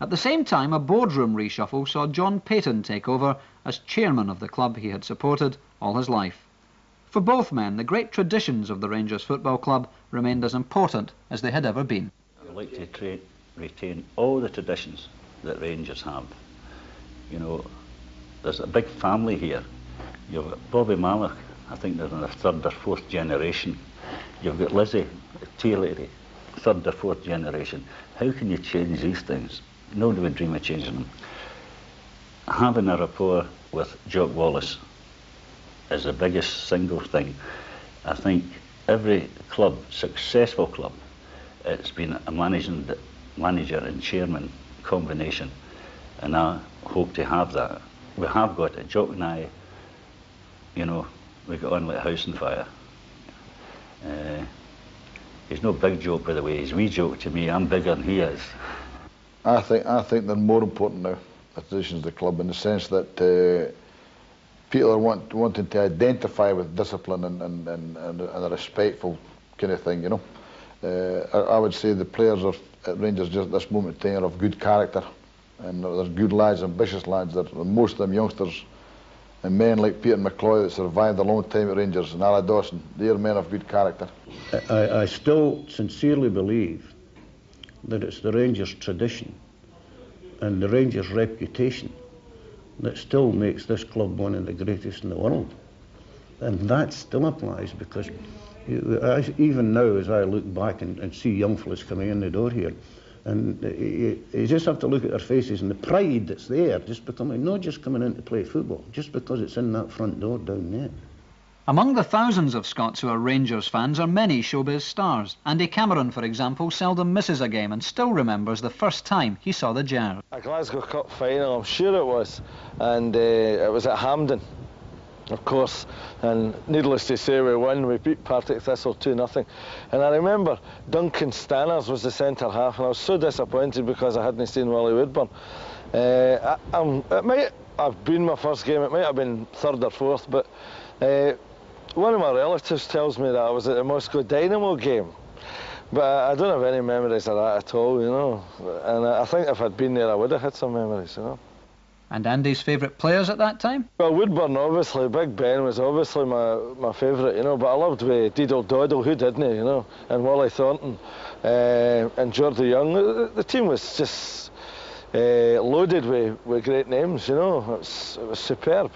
S1: At the same time, a boardroom reshuffle saw John Payton take over as chairman of the club he had supported all his life. For both men, the great traditions of the Rangers Football Club remained as important as they had ever been.
S18: I'd like to retain all the traditions that Rangers have. You know, there's a big family here. You've got Bobby Malloch, I think they're in the 3rd or 4th generation. You've got Lizzie, tea lady, 3rd or 4th generation. How can you change these things? Nobody would dream of changing them. Having a rapport with Jock Wallace is the biggest single thing. I think every club, successful club, it's been a manager and chairman combination, and I hope to have that. We have got it. Jock and I, you know, we got on like a house on fire. He's no big joke, by the way. He's wee joke to me. I'm bigger than he is.
S16: I think they're more important now, the traditions of the club, in the sense that people are wanting to identify with discipline and a respectful kind of thing, you know. I would say the players at Rangers just at this moment in time are of good character, and there's good lads, ambitious lads. Most of them youngsters, and men like Peter McCloy that survived a long time at Rangers, and Ala Dawson, they are men of good character.
S4: I still sincerely believe that it's the Rangers tradition and the Rangers reputation that still makes this club one of the greatest in the world. And that still applies, because even now, as I look back and see young fellas coming in the door here, and you just have to look at their faces and the pride that's there, not just coming in to play football, just because it's in that front door down there.
S1: Among the thousands of Scots who are Rangers fans are many showbiz stars. Andy Cameron, for example, seldom misses a game and still remembers the first time he saw the Jar.
S19: A Glasgow Cup final, I'm sure it was, and it was at Hampden, of course, and needless to say we won. We beat Partick Thistle 2-0, and I remember Duncan Stanners was the centre half, and I was so disappointed because I hadn't seen Willie Woodburn. It might have been my first game, it might have been 3rd or 4th, but one of my relatives tells me that I was at the Moscow Dynamo game, but I don't have any memories of that at all, you know, and I think if I'd been there I would have had some memories, you know.
S1: And Andy's favourite players at that time?
S19: Well, Woodburn, obviously. Big Ben was obviously my favourite, you know, but I loved Diddle Doddle, who didn't he, you know, and Wally Thornton, and Geordie Young. The team was just loaded with great names, you know. It was superb.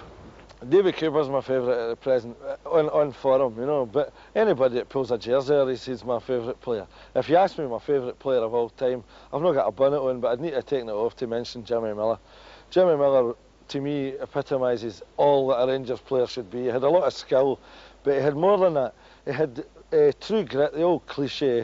S19: David Cooper's my favourite at the present, on form, you know, but anybody that pulls a jersey or he's my favourite player. If you ask me my favourite player of all time, I've not got a bonnet on, but I'd need to take it off to mention Jimmy Miller. Jimmy Miller, to me, epitomises all that a Rangers player should be. He had a lot of skill, but he had more than that. He had true grit, the old cliche.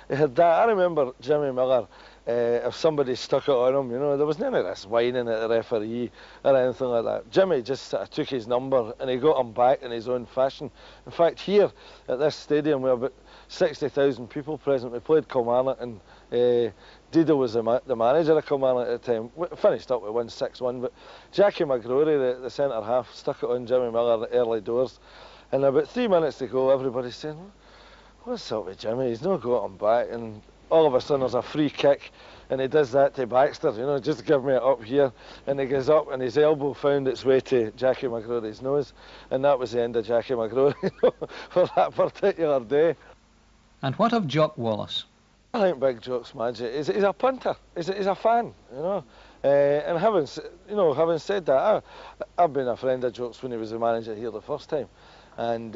S19: He had that. I remember Jimmy Miller if somebody stuck it on him, you know, there was none of this whining at the referee or anything like that. Jimmy just sort of took his number and he got him back in his own fashion. In fact, here at this stadium, we have about 60,000 people present. We played Kilmarnock and Dido was the manager of Kilmarnock at the time. We finished up with 1-6-1, but Jackie McGrory, the centre half, stuck it on Jimmy Miller early doors. And about 3 minutes to go, everybody's saying, what's up with Jimmy? He's not got him back. And all of a sudden there's a free kick and he does that to Baxter, you know, just give me it up here. And he goes up and his elbow found its way to Jackie McGrory's nose. And that was the end of Jackie McGrory for that particular day.
S1: And what of Jock Wallace?
S19: I think Big Jock's magic. He's a punter. He's a fan, you know. And having said that, I've been a friend of Jock's when he was the manager here the first time. And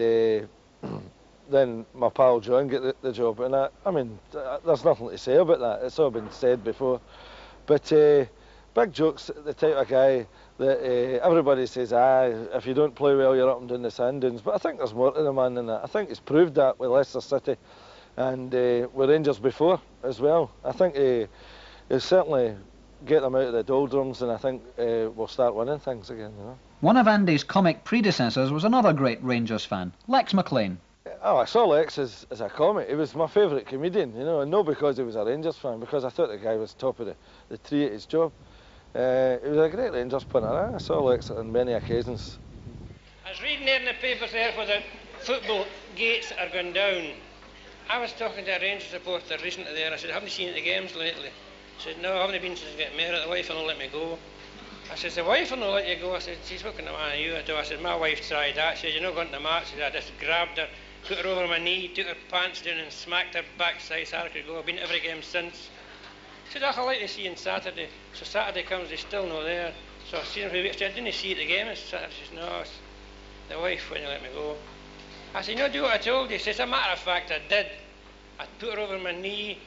S19: then my pal John got the job, and I mean, there's nothing to say about that. It's all been said before. But Big Jock's the type of guy that everybody says, if you don't play well, you're up and down the sand dunes. But I think there's more to the man than that. I think he's proved that with Leicester City and with Rangers before as well. I think he'll certainly get them out of the doldrums, and I think we'll start winning things again, you know.
S1: One of Andy's comic predecessors was another great Rangers fan, Lex McLean.
S19: Oh, I saw Lex as a comic. He was my favourite comedian, you know, and not because he was a Rangers fan, because I thought the guy was top of the tree at his job. He was a great Rangers punter. I saw Lex on many occasions.
S20: I was reading there in the papers there where the football gates are going down. I was talking to a Rangers supporter recently there. I said, haven't you seen the games lately? He said, no, I haven't been since I got married. The wife will not let me go. I said, the wife will not let you go. I said, she's looking at Man U. I said, my wife tried that. She said, you're not going to the match. I said, I just grabbed her, put her over my knee, took her pants down and smacked her backside so I could go. I've been to every game since. She said, I'd like to see you on Saturday. So Saturday comes, they're still not there. So I seen her for a week. I said, I didn't see you at the game. She said, no, the wife wouldn't let me go. I said, no, do what I told you. She says, as a matter of fact, I did. I put her over my knee,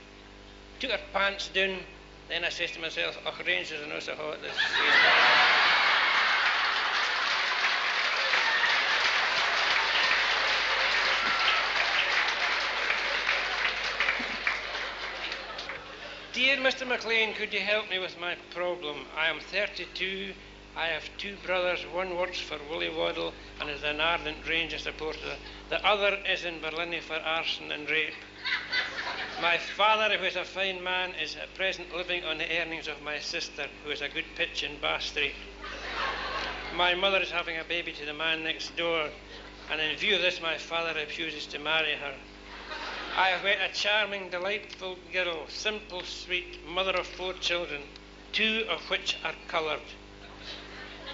S20: took her pants down. Then I says to myself, oh, Rangers are not so hot this season. Dear Mr. McLean, could you help me with my problem? I am 32. I have 2 brothers. One works for Willie Waddle and is an ardent Rangers supporter. The other is in Berlin for arson and rape. My father, who is a fine man, is at present living on the earnings of my sister, who is a good pitch in Bath Street. My mother is having a baby to the man next door, and in view of this, my father refuses to marry her. I have met a charming, delightful girl, simple, sweet, mother of 4 children, 2 of which are coloured.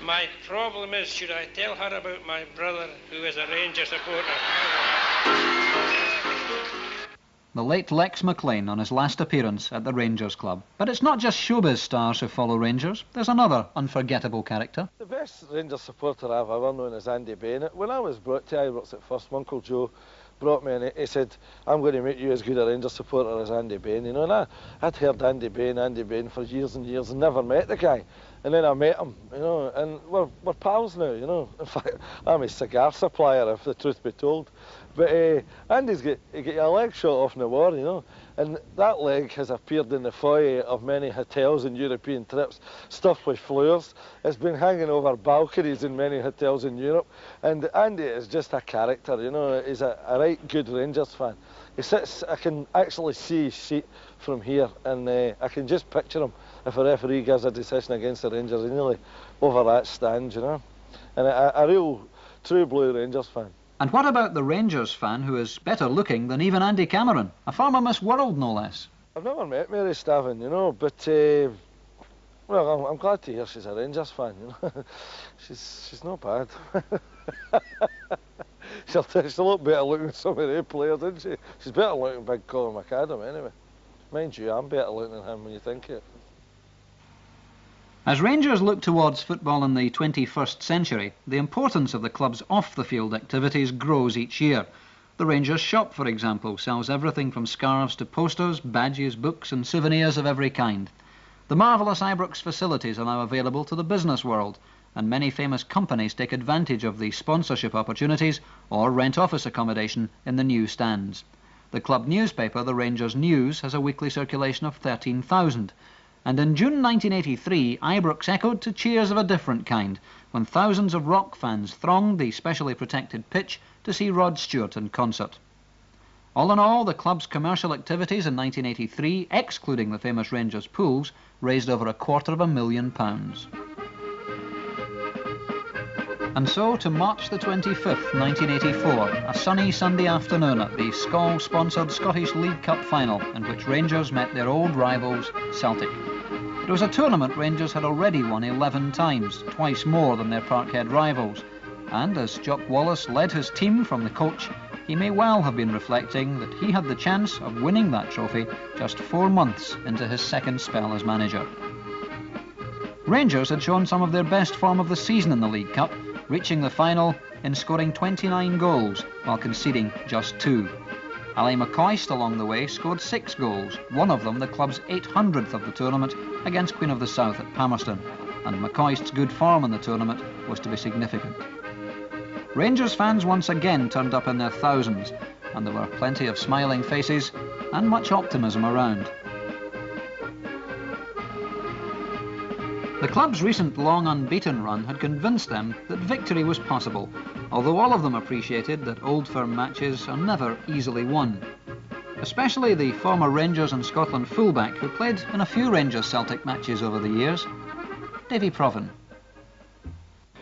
S20: My problem is, should I tell her about my brother, who is a Rangers supporter?
S1: The late Lex McLean on his last appearance at the Rangers Club. But it's not just showbiz stars who follow Rangers. There's another unforgettable character.
S19: The best Rangers supporter I've ever known is Andy Bennett. When I was brought to Ibrox at first, my Uncle Joe brought me and he said, I'm going to make you as good a Rangers supporter as Andy Bain. You know, and I'd heard Andy Bain for years and years and never met the guy. And then I met him, you know, and we're pals now, you know. In fact, I'm his cigar supplier, if the truth be told. But Andy's got a leg shot off in the war, you know, and that leg has appeared in the foyer of many hotels and European trips, stuffed with flowers. It's been hanging over balconies in many hotels in Europe, and Andy is just a character, you know. He's a right good Rangers fan. He sits, I can actually see his seat from here, and I can just picture him if a referee gives a decision against the Rangers, nearly over that stand, you know. And a real true blue Rangers fan.
S1: And what about the Rangers fan who is better looking than even Andy Cameron, a former Miss World no less?
S19: I've never met Mary Stavin, you know, but well, I'm glad to hear she's a Rangers fan, you know. she's not bad. she'll look better looking than some of the players, isn't she? She's better looking than big Colin McAdam anyway. Mind you, I'm better looking than him when you think it.
S1: As Rangers look towards football in the 21st century, the importance of the club's off-the-field activities grows each year. The Rangers shop, for example, sells everything from scarves to posters, badges, books and souvenirs of every kind. The marvellous Ibrox facilities are now available to the business world, and many famous companies take advantage of the sponsorship opportunities or rent office accommodation in the new stands. The club newspaper, the Rangers News, has a weekly circulation of 13,000. And in June 1983, Ibrox echoed to cheers of a different kind when thousands of rock fans thronged the specially protected pitch to see Rod Stewart in concert. All in all, the club's commercial activities in 1983, excluding the famous Rangers pools, raised over £250,000. And so to March the 25th, 1984, a sunny Sunday afternoon at the Skoll-sponsored Scottish League Cup final, in which Rangers met their old rivals, Celtic. It was a tournament Rangers had already won 11 times, twice more than their Parkhead rivals. And as Jock Wallace led his team from the coach, he may well have been reflecting that he had the chance of winning that trophy just 4 months into his second spell as manager. Rangers had shown some of their best form of the season in the League Cup, reaching the final in scoring 29 goals while conceding just 2. Ali McCoist along the way scored 6 goals, one of them the club's 800th of the tournament against Queen of the South at Palmerston, and McCoist's good form in the tournament was to be significant. Rangers fans once again turned up in their thousands, and there were plenty of smiling faces and much optimism around. The club's recent long unbeaten run had convinced them that victory was possible, although all of them appreciated that Old Firm matches are never easily won. Especially the former Rangers and Scotland fullback who played in a few Rangers Celtic matches over the years, Davy Provan.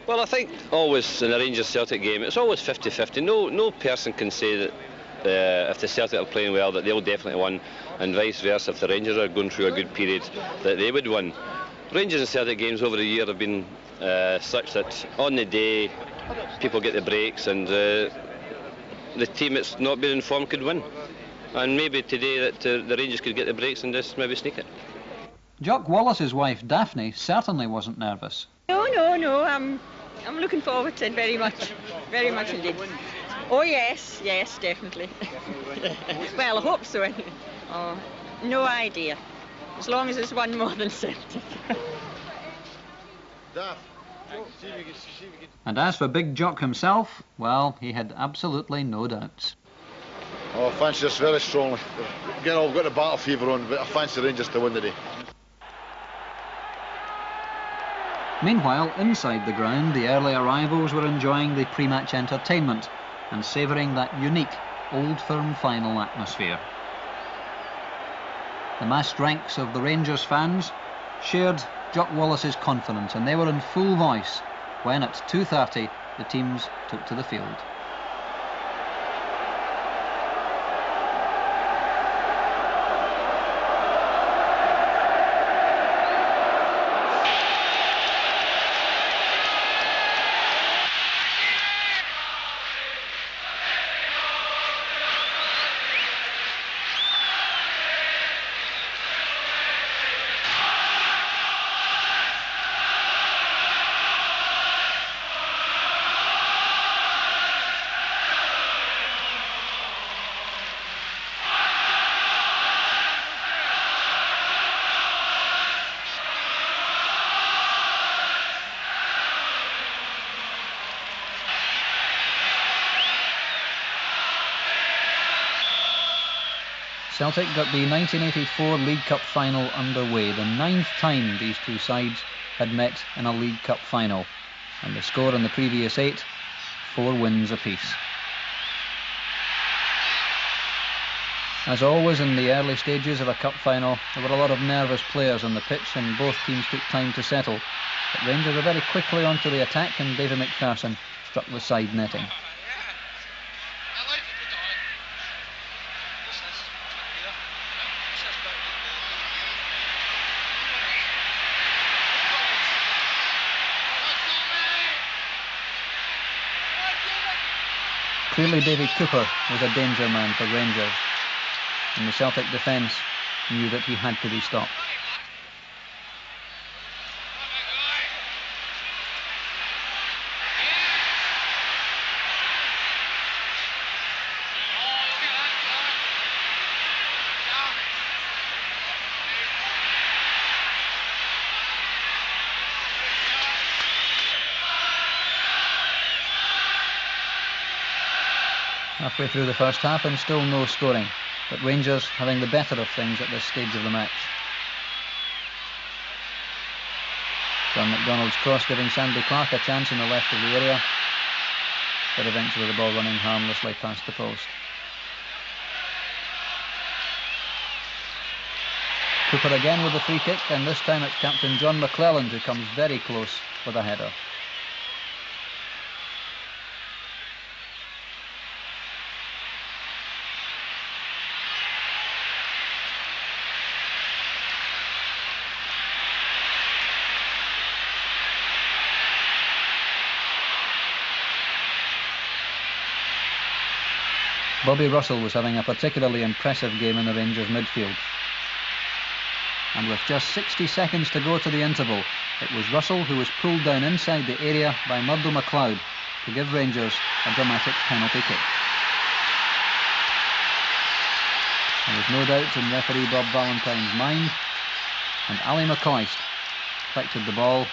S21: Well, I think always in a Rangers Celtic game it's always 50-50. No person can say that if the Celtic are playing well that they'll definitely win, and vice versa if the Rangers are going through a good period that they would win. Rangers and Celtic games over the year have been such that on the day people get the breaks and the team that's not been in form could win. And maybe today that the Rangers could get the breaks and just maybe sneak it.
S1: Jock Wallace's wife Daphne certainly wasn't nervous.
S22: No, I'm looking forward to it very much indeed. Oh yes, definitely. Well, I hope so. Oh, no idea. As long as it's one more than Celtic.
S1: And as for Big Jock himself, well, he had absolutely no doubts.
S16: Oh, I fancy this very strongly. Again, I've got the battle fever on, but I fancy Rangers to win today.
S1: Meanwhile, inside the ground, the early arrivals were enjoying the pre-match entertainment and savouring that unique Old Firm final atmosphere. The massed ranks of the Rangers fans shared Jock Wallace's confidence, and they were in full voice when at 2:30 the teams took to the field. Celtic got the 1984 League Cup final underway, the 9th time these two sides had met in a League Cup final, and the score in the previous 8, 4 wins apiece. As always in the early stages of a cup final, there were a lot of nervous players on the pitch and both teams took time to settle. But Rangers were very quickly onto the attack and David McPherson struck the side netting. Clearly Davy Cooper was a danger man for Rangers, and the Celtic defence knew that he had to be stopped. Halfway through the first half and still no scoring, but Rangers having the better of things at this stage of the match. John McDonald's cross giving Sandy Clark a chance in the left of the area, but eventually the ball running harmlessly past the post. Cooper again with the free kick, and this time it's captain John McClelland who comes very close with a header. Bobby Russell was having a particularly impressive game in the Rangers midfield. And with just 60 seconds to go to the interval, it was Russell who was pulled down inside the area by Murdo MacLeod to give Rangers a dramatic penalty kick. There was no doubt in referee Bob Valentine's mind, and Ali McCoist collected the ball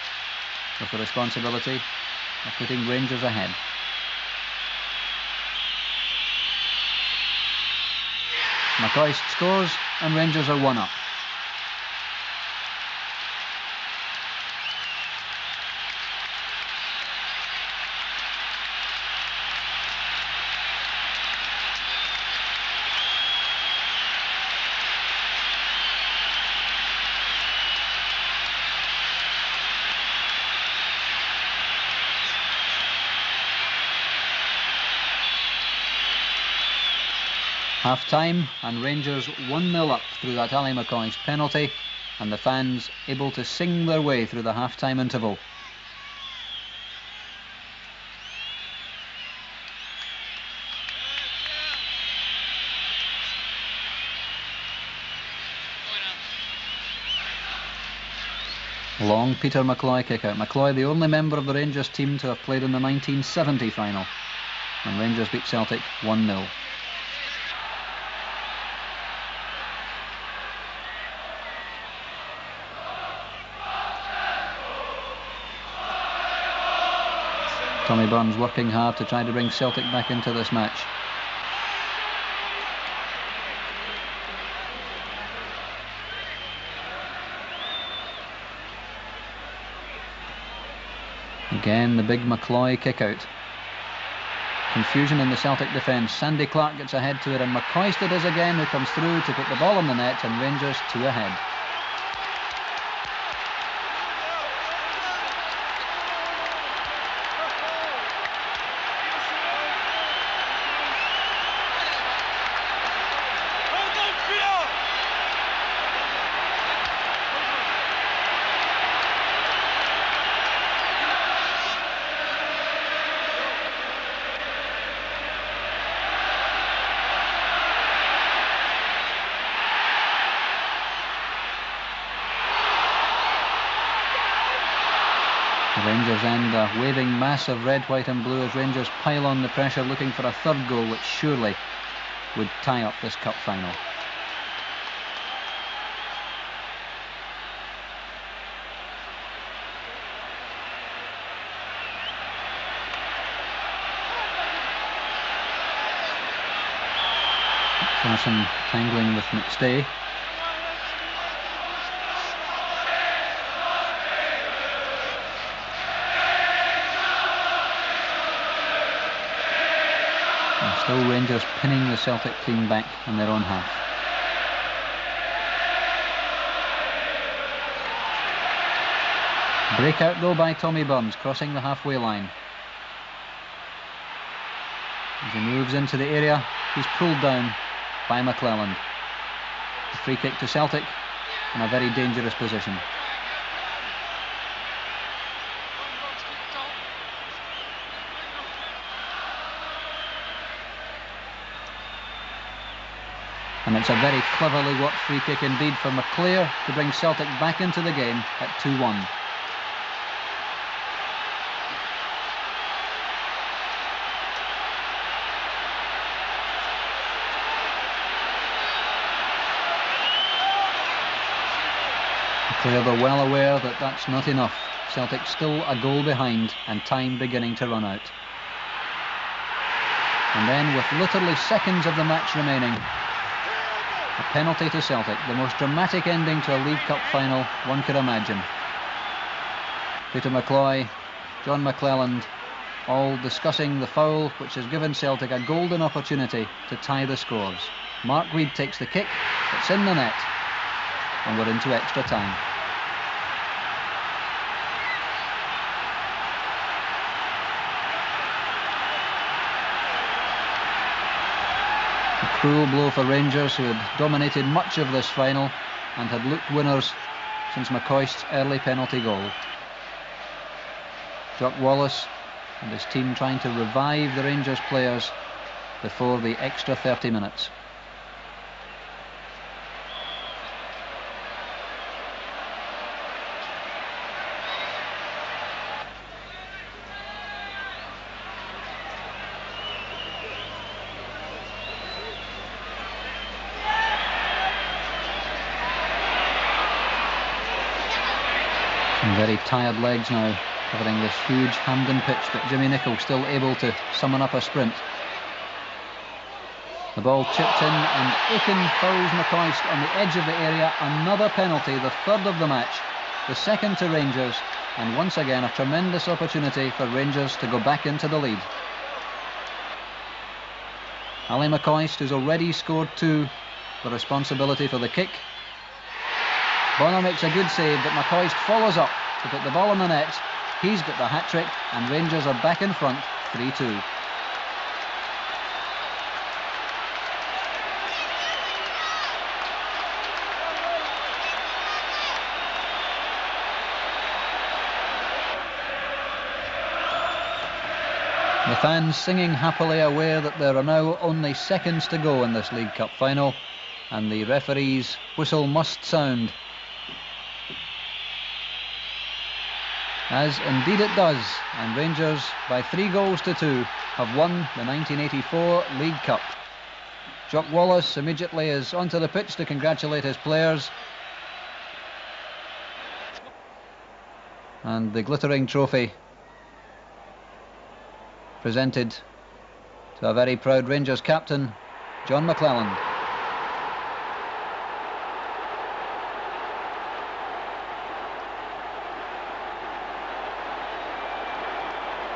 S1: with the responsibility of putting Rangers ahead. McCoist scores and Rangers are 1 up. Half-time and Rangers 1-0 up through that Ali McCoist penalty, and the fans able to sing their way through the half-time interval. Long Peter McCloy kick-out. McCloy, the only member of the Rangers team to have played in the 1970 final, when Rangers beat Celtic 1-0. Tommy Burns working hard to try to bring Celtic back into this match. Again, the big McCloy kick-out. Confusion in the Celtic defence. Sandy Clark gets ahead to it, and McCoist it is again who comes through to put the ball on the net, and Rangers 2 ahead. Rangers end a waving mass of red, white and blue as Rangers pile on the pressure, looking for a third goal which surely would tie up this cup final. Carson tangling with McStay. Still Rangers pinning the Celtic team back in their own half. Breakout though by Tommy Burns, crossing the halfway line. As he moves into the area, he's pulled down by McClelland. A free kick to Celtic in a very dangerous position. And it's a very cleverly worked free kick indeed for McClear to bring Celtic back into the game at 2-1. McClear are well aware that that's not enough. Celtic still a goal behind and time beginning to run out. And then, with literally seconds of the match remaining, a penalty to Celtic, the most dramatic ending to a League Cup final one could imagine. Peter McCloy, John McClelland, all discussing the foul which has given Celtic a golden opportunity to tie the scores. Mark Weed takes the kick, it's in the net, and we're into extra time. A cruel blow for Rangers, who had dominated much of this final and had looked winners since McCoist's early penalty goal. Jock Wallace and his team trying to revive the Rangers players before the extra 30 minutes. And very tired legs now, covering this huge Hampden pitch, but Jimmy Nicholl still able to summon up a sprint. The ball chipped in, and Aiken fouls McCoist on the edge of the area. Another penalty, the third of the match, the second to Rangers, and once again a tremendous opportunity for Rangers to go back into the lead. Ali McCoist, who's already scored two, the responsibility for the kick. Bonner makes a good save, but McCoist follows up to put the ball in the net. He's got the hat-trick, and Rangers are back in front, 3-2. The fans singing happily, aware that there are now only seconds to go in this League Cup final, and the referee's whistle must sound. As indeed it does, and Rangers, by 3-2, have won the 1984 League Cup. Jock Wallace immediately is onto the pitch to congratulate his players. And the glittering trophy presented to a very proud Rangers captain, John McClelland.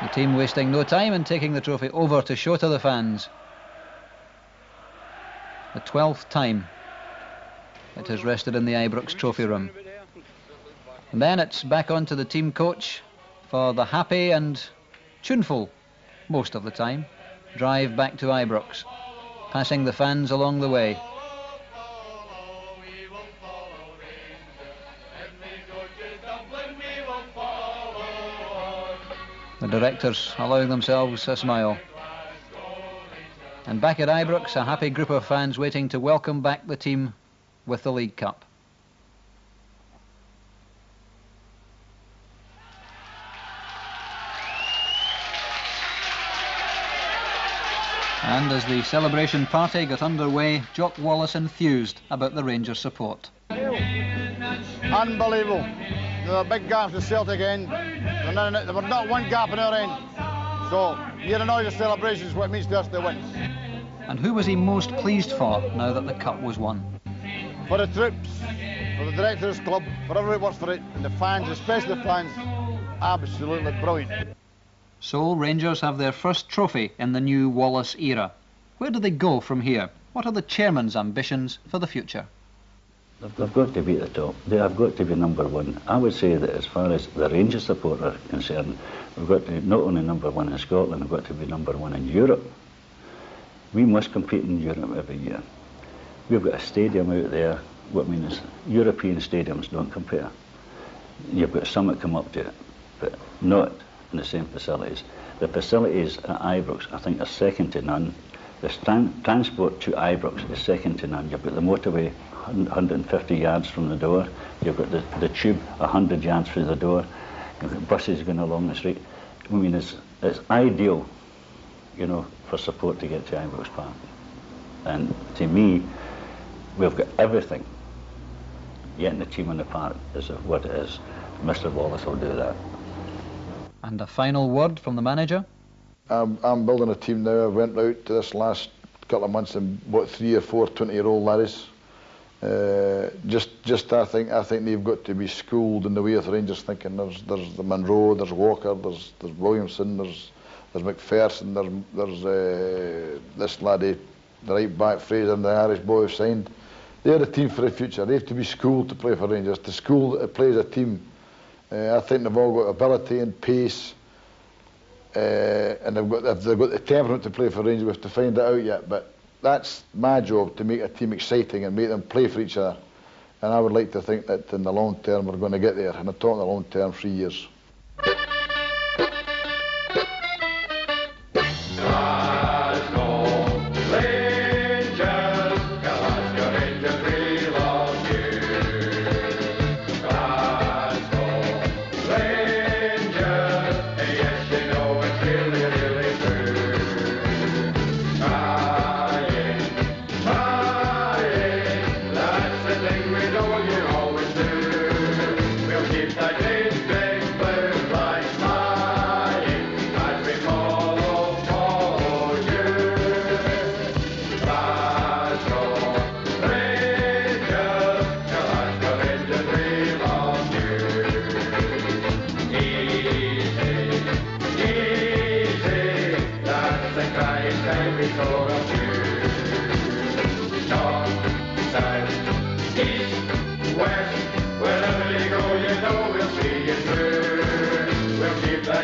S1: The team wasting no time in taking the trophy over to show to the fans. The 12th time it has rested in the Ibrox trophy room. And then it's back onto the team coach for the happy and tuneful, most of the time, drive back to Ibrox, passing the fans along the way. The directors allowing themselves a smile. And back at Ibrox, a happy group of fans waiting to welcome back the team with the League Cup. And as the celebration party got underway, Jock Wallace enthused about the Rangers support.
S2: Unbelievable. There were big gaps in Celtic end. There were not one gap in our end. So, here and all your celebrations, what it means to us to win.
S1: And who was he most pleased for now that the cup was won?
S2: For the troops, for the directors' club, for everyone who works for it, and the fans, especially the fans, absolutely brilliant.
S1: So Rangers have their first trophy in the new Wallace era. Where do they go from here? What are the chairman's ambitions for the future?
S18: They've got to be at the top. They have got to be number one. I would say that as far as the Rangers support are concerned, we've got to not only number one in Scotland, we've got to be number one in Europe. We must compete in Europe every year. We've got a stadium out there. What I mean is, European stadiums don't compare. You've got some that come up to it, but not in the same facilities. The facilities at Ibrox, I think, are second to none. The transport to Ibrox is second to none. You've got the motorway 150 yards from the door. You've got the tube 100 yards through the door. You've got buses going along the street. I mean, it's ideal, you know, for support to get to Ibrox Park. And to me, we've got everything. Getting the team in the park is what it is. Mr. Wallace will do that.
S1: And a final word from the manager?
S16: I'm building a team now. I went out to this last couple of months and bought 3 or 4 20-year-old laddies. I think they've got to be schooled in the way of Rangers thinking. There's the Monroe, there's Walker, there's Williamson, there's McPherson, there's this laddie, the right back Fraser, and the Irish boy who signed. They're a team for the future. They have to be schooled to play for Rangers, to school to play as a team. I think they've all got ability and pace, and if they've got the temperament to play for Rangers. We have to find it out yet, but that's my job, to make a team exciting and make them play for each other. And I would like to think that in the long term we're going to get there, and I'm talking the long term, 3 years.
S3: Wherever you go, you know we'll see you through. We'll keep the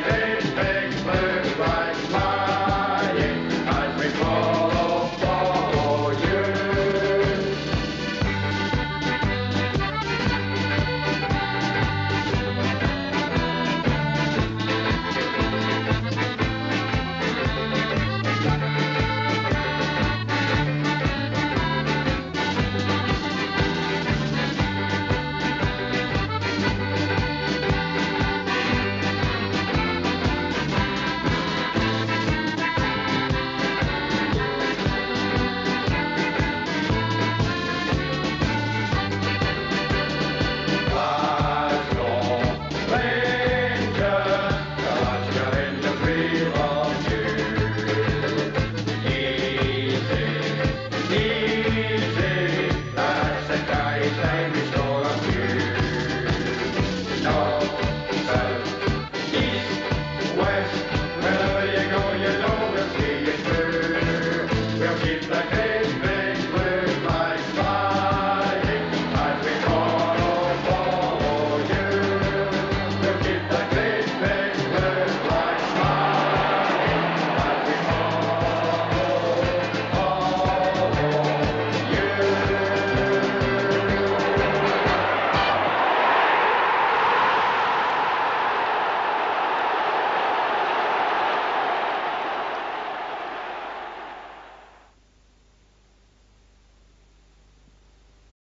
S3: game.